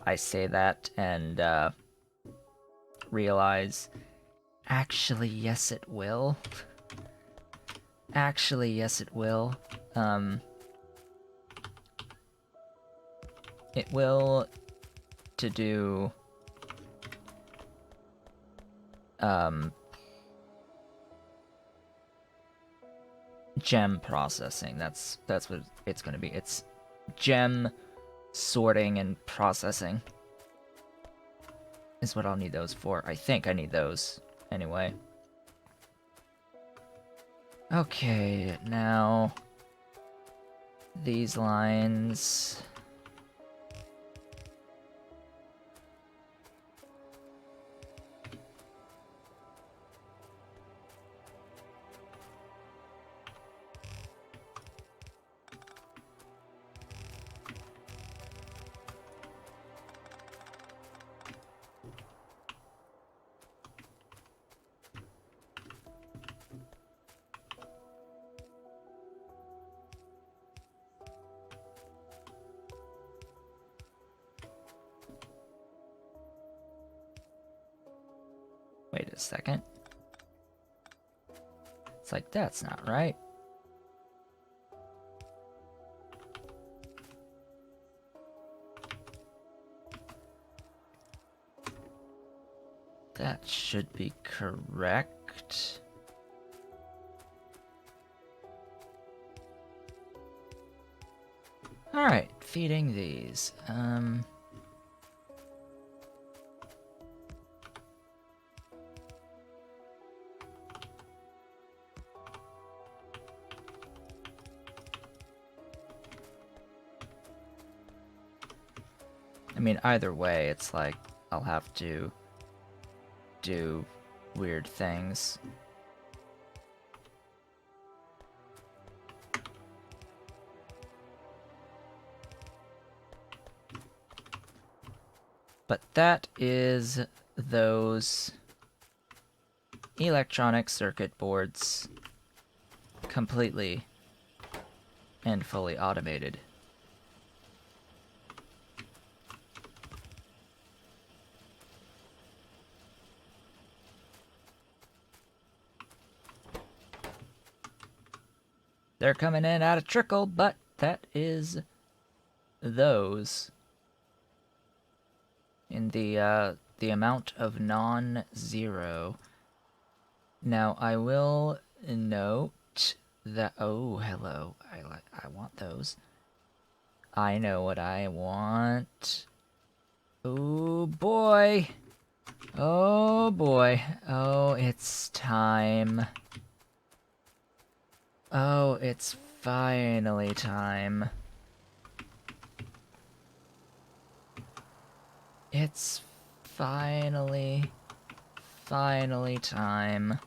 I say that and realize, actually, yes it will. Actually, yes it will. It will to do gem processing. That's what it's going to be. It's gem sorting and processing is what I'll need those for. I think I need those anyway. Okay, now these lines. Wait a second. It's like, that's not right. That should be correct. Alright, feeding these. I mean, either way, it's like, I'll have to do weird things. But that is those electronic circuit boards completely and fully automated. They're coming in at a trickle, but that is those in the amount of non-zero. Now I will note that, oh hello, I want those. I know what I want. Oh boy. Oh boy. Oh, it's time. Oh, it's finally time. It's finally time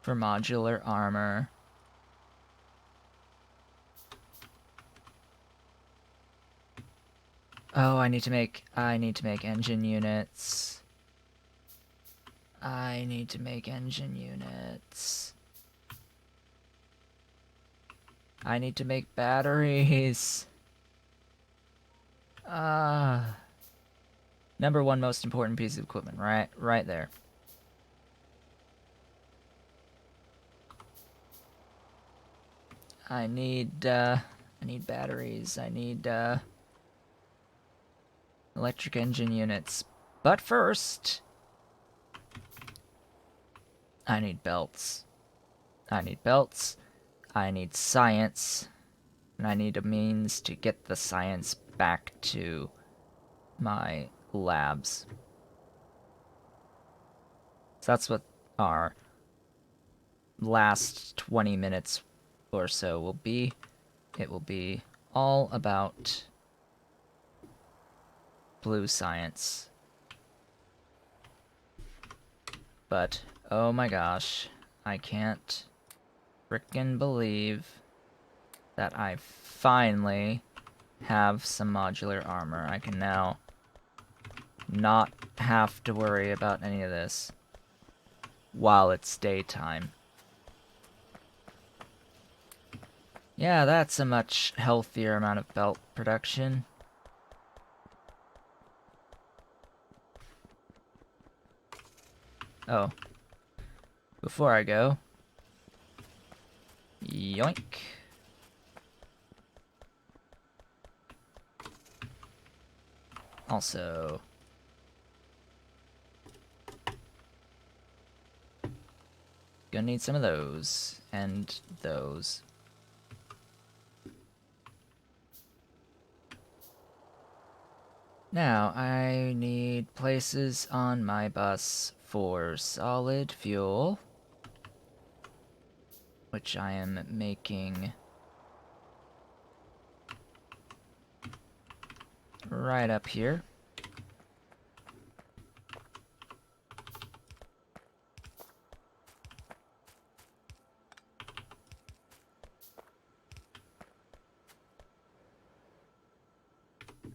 for modular armor. Oh, I need to make engine units. I need to make engine units. I need to make batteries. Number one most important piece of equipment, right there. I need batteries. I need Electric engine units. But first, I need belts. I need belts. I need science. And I need a means to get the science back to my labs. So that's what our last 20 minutes or so will be. It will be all about blue science. But, oh my gosh, I can't frickin' believe that I finally have some modular armor. I can now not have to worry about any of this while it's daytime. Yeah, that's a much healthier amount of belt production. Oh. Before I go. Yoink. Also, gonna need some of those, and those. Now, I need places on my bus for solid fuel, which I am making right up here.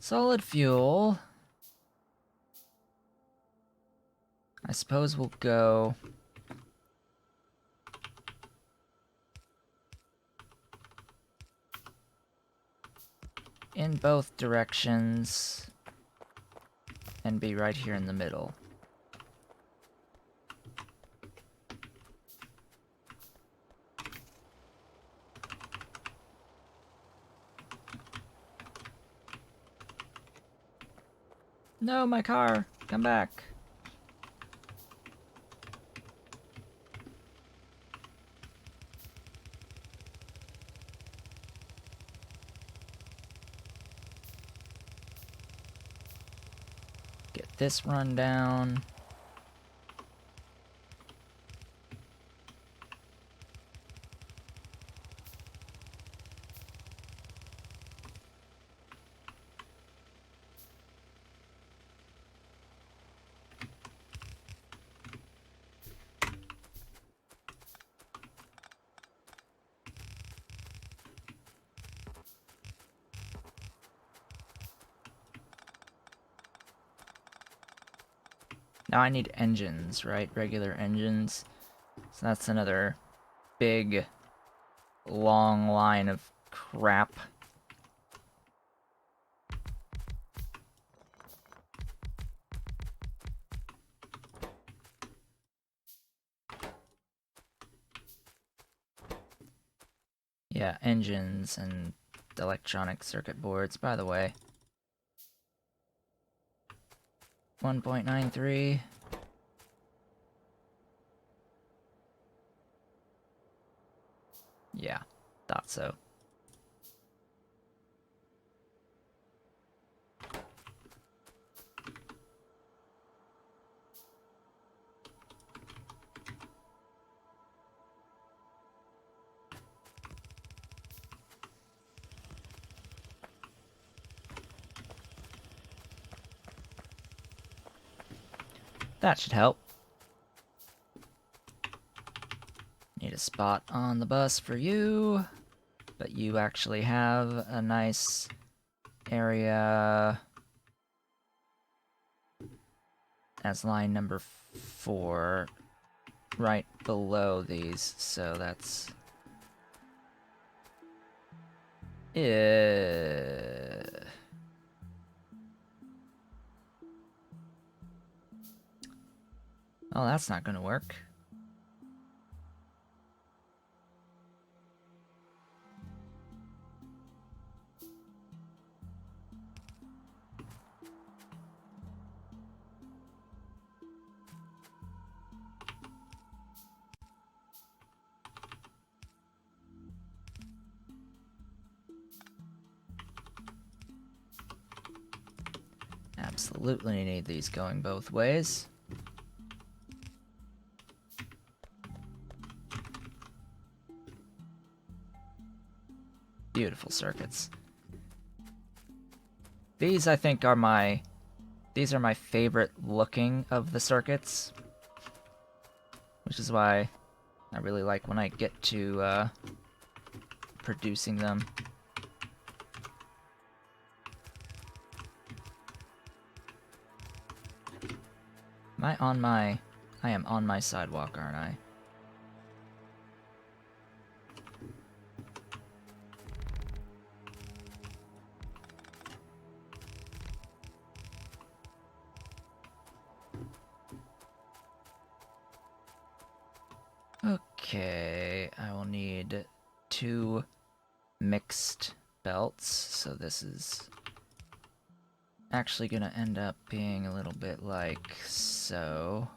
Solid fuel. I suppose we'll go in both directions and be right here in the middle. No, my car! Come back! Get this run down. Now I need engines, right? Regular engines. So that's another big, long line of crap. Yeah, engines and electronic circuit boards, by the way. 1.93. Yeah, thought so. That should help. Need a spot on the bus for you, but you actually have a nice area as line number 4 right below these, so that's oh, that's not gonna work. Absolutely need these going both ways. Beautiful circuits. These, I think, are my... These are my favorite looking of the circuits. Which is why I really like when I get to producing them. Am I on my... I am on my sidewalk, aren't I? Okay, I will need 2 mixed belts, so this is actually gonna end up being a little bit like so.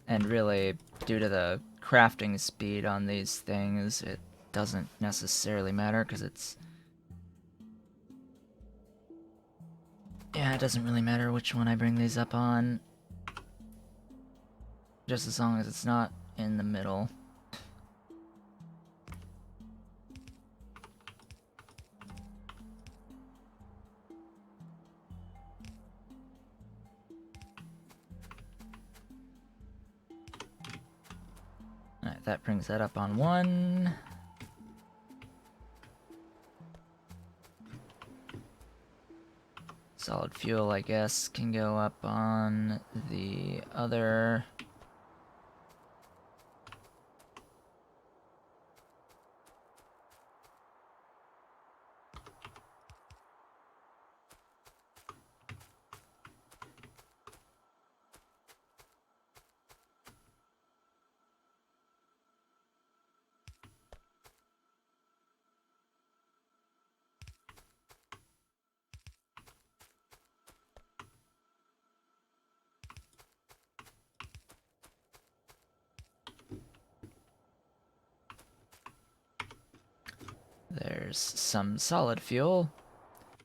And really, due to the crafting speed on these things, it doesn't necessarily matter, because it's... Yeah, it doesn't really matter which one I bring these up on. Just as long as it's not in the middle. Alright, that brings that up on 1. Solid fuel, I guess, can go up on the other. There's some solid fuel.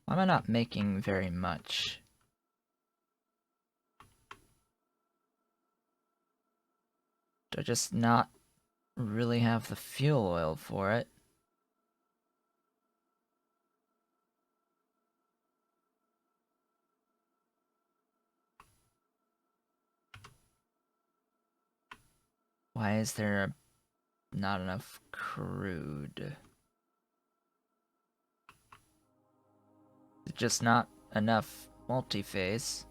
Why am I not making very much? Do I just not really have the fuel oil for it? Why is there not enough crude? Just not enough multi-phase,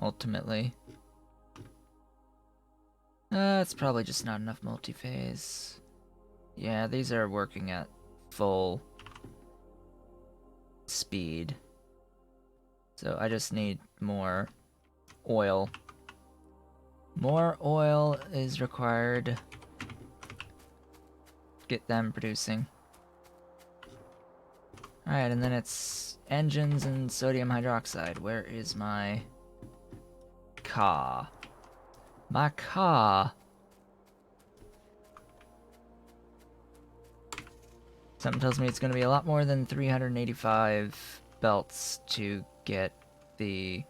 ultimately. It's probably just not enough multi-phase. Yeah, these are working at full speed. So I just need more oil. More oil is required. Get them producing. Alright, and then it's engines and sodium hydroxide. Where is my car? My car! Something tells me it's going to be a lot more than 385 belts to get the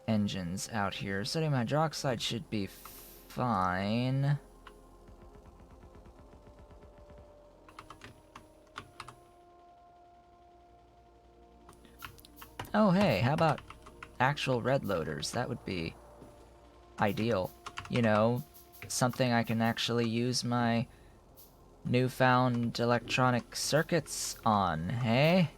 engines out here. Sodium hydroxide should be fine. Oh hey, how about actual red loaders? That would be ideal. You know, something I can actually use my newfound electronic circuits on, hey?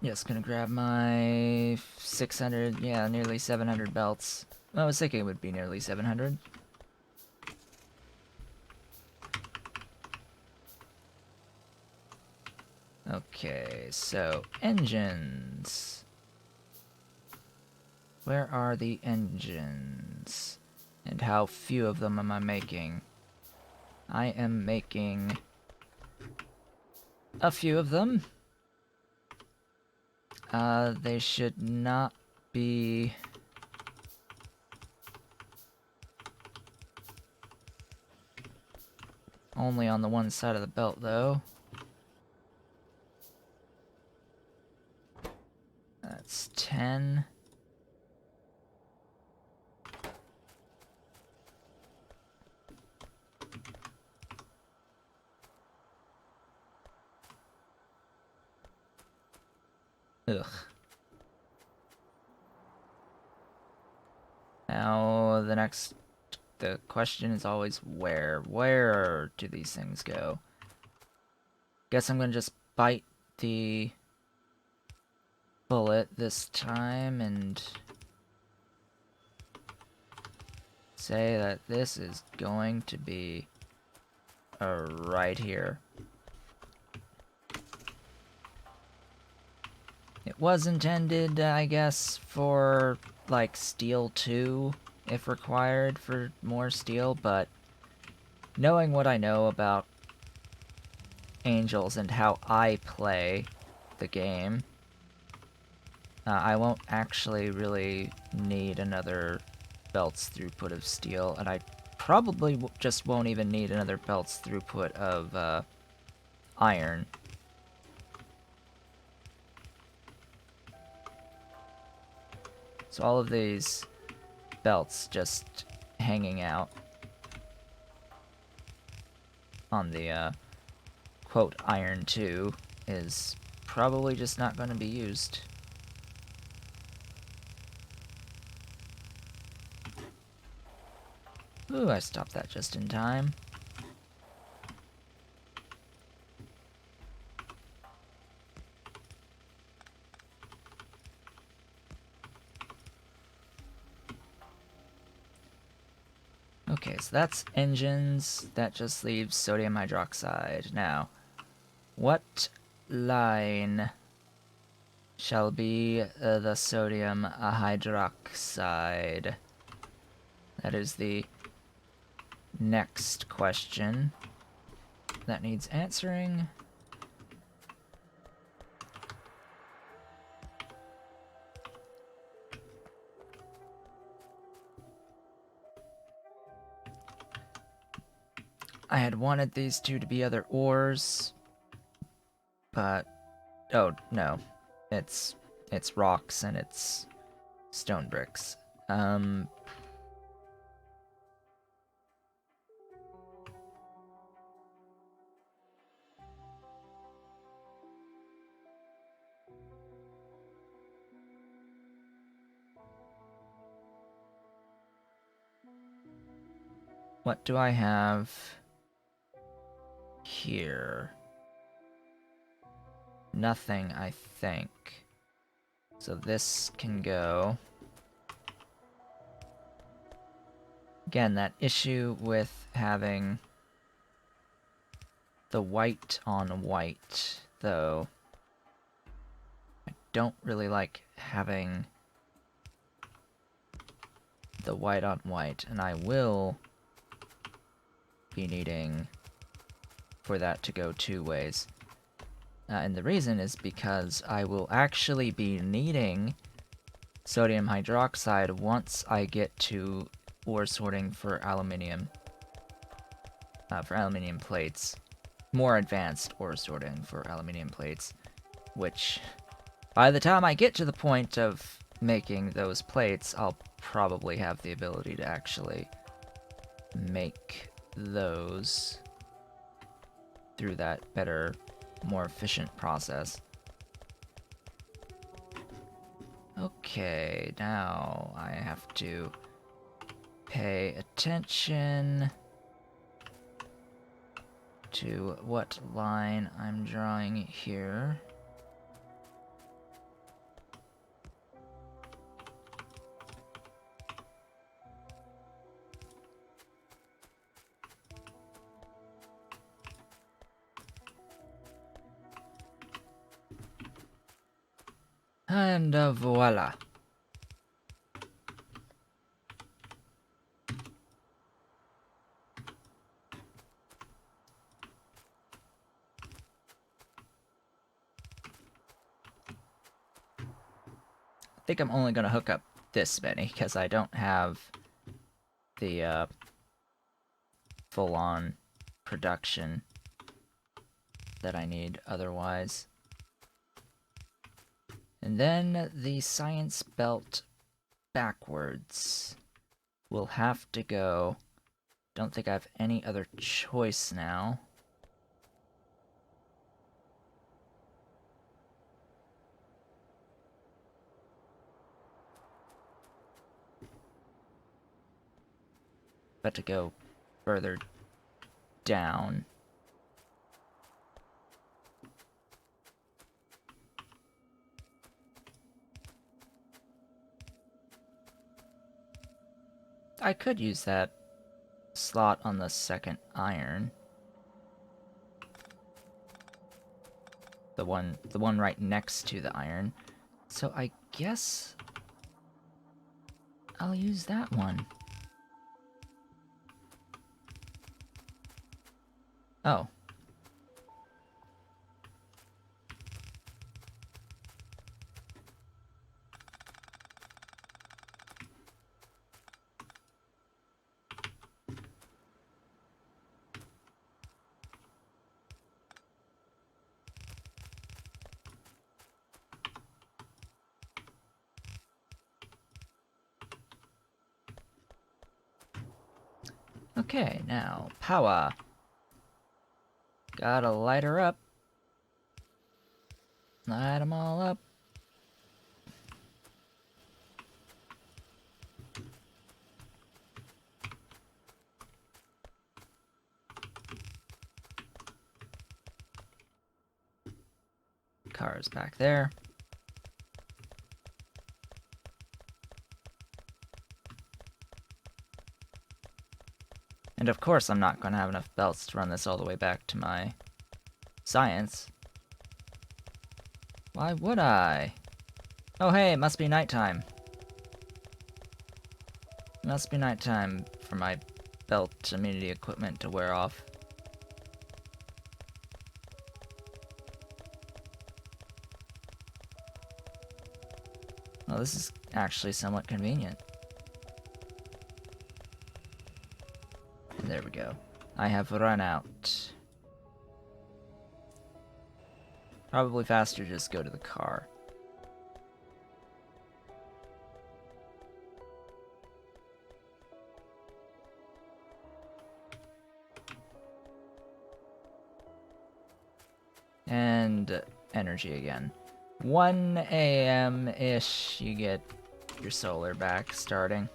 Just gonna grab my 600, yeah, nearly 700 belts. I was thinking it would be nearly 700. Okay, so engines. Where are the engines? And how few of them am I making? I am making a few of them. They should not be only on the one side of the belt, though. That's 10. Ugh. Now, the question is always where? Where do these things go? Guess I'm gonna just bite the bullet this time and say that this is going to be right here. It was intended, I guess, for, like, steel 2, if required, for more steel, but knowing what I know about Angels and how I play the game, I won't actually really need another belts throughput of steel, and I probably just won't even need another belts throughput of iron. So all of these belts just hanging out on the quote iron 2 is probably just not going to be used. Ooh, I stopped that just in time. Okay, so that's engines. That just leaves sodium hydroxide. Now, what line shall be the sodium hydroxide? That is the next question that needs answering. I had wanted these two to be other ores, but oh no, it's rocks and it's stone bricks. What do I have here? Nothing, I think. So this can go. Again, that issue with having the white on white, though. I don't really like having the white on white, and I will be needing for that to go two ways. And the reason is because I will actually be needing sodium hydroxide once I get to ore sorting for aluminium plates. More advanced ore sorting for aluminium plates, which by the time I get to the point of making those plates, I'll probably have the ability to actually make those through that better, more efficient process. Okay, now I have to pay attention to what line I'm drawing here. And voila. think I'm only going to hook up this many, because I don't have the full-on production that I need otherwise. And then the science belt backwards will have to go. Don't think I have any other choice now. But to go further down. I could use that slot on the second iron. The one right next to the iron. So I guess I'll use that one. Oh. Okay, now, power. Gotta light her up. Light them all up. Car's back there. And of course I'm not going to have enough belts to run this all the way back to my science. Why would I? Oh hey, it must be nighttime. It must be nighttime for my belt immunity equipment to wear off. Well, this is actually somewhat convenient. There we go. I have run out. Probably faster to just go to the car. And energy again. 1 a.m.-ish, you get your solar back starting.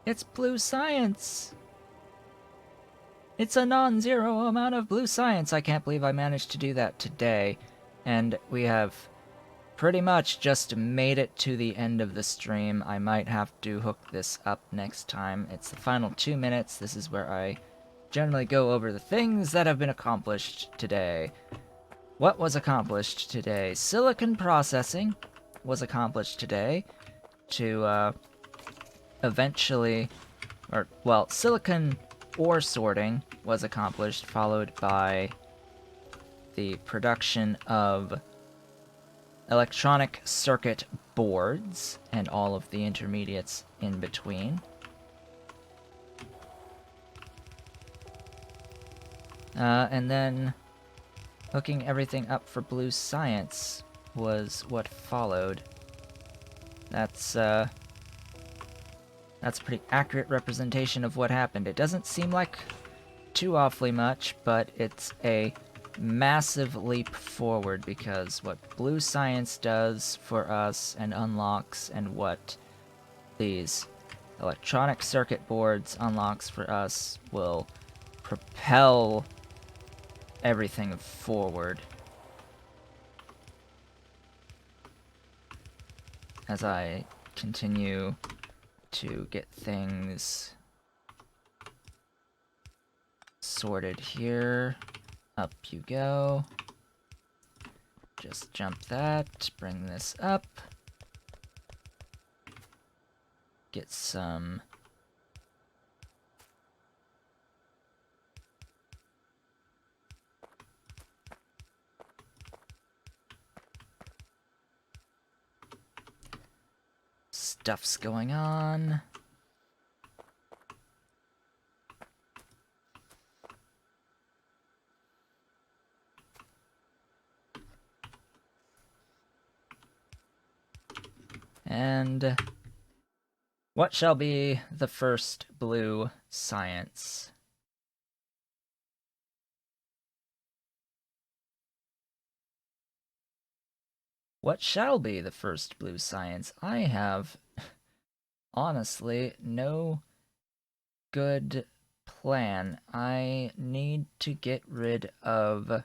It's blue science! It's a non-zero amount of blue science! I can't believe I managed to do that today. And we have pretty much just made it to the end of the stream. I might have to hook this up next time. It's the final 2 minutes. This is where I generally go over the things that have been accomplished today. What was accomplished today? Silicon processing was accomplished today to eventually, silicon ore sorting was accomplished, followed by the production of electronic circuit boards and all of the intermediates in between. And then hooking everything up for blue science was what followed. That's a pretty accurate representation of what happened. It doesn't seem like too awfully much, but it's a massive leap forward, because what blue science does for us and unlocks, and what these electronic circuit boards unlocks for us, will propel everything forward. As I continue to get things sorted here. Up you go. Just jump that, bring this up. Get some stuff's going on. And what shall be the first blue science? What shall be the first blue science? I have, honestly, no good plan. I need to get rid of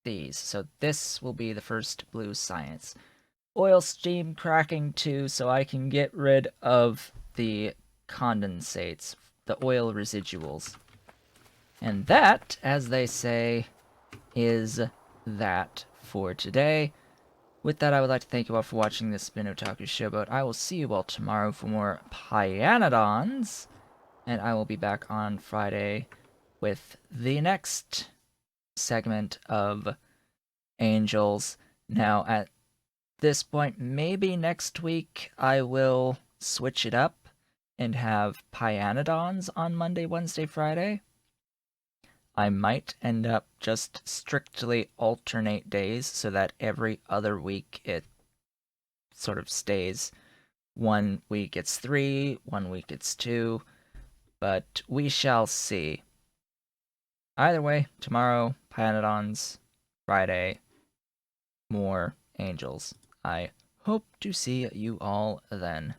these. So this will be the first blue science. Oil steam cracking too, so I can get rid of the condensates, the oil residuals. And that, as they say, is that for today. With that, I would like to thank you all for watching this Spin Otaku Showboat. I will see you all tomorrow for more Pyanodons, and I will be back on Friday with the next segment of Angels. Now, at this point, maybe next week I will switch it up and have Pyanodons on Monday, Wednesday, Friday. I might end up just strictly alternate days so that every other week it sort of stays. 1 week it's 3, 1 week it's 2, but we shall see. Either way, tomorrow, Pyanodons, Friday, more Angels. I hope to see you all then.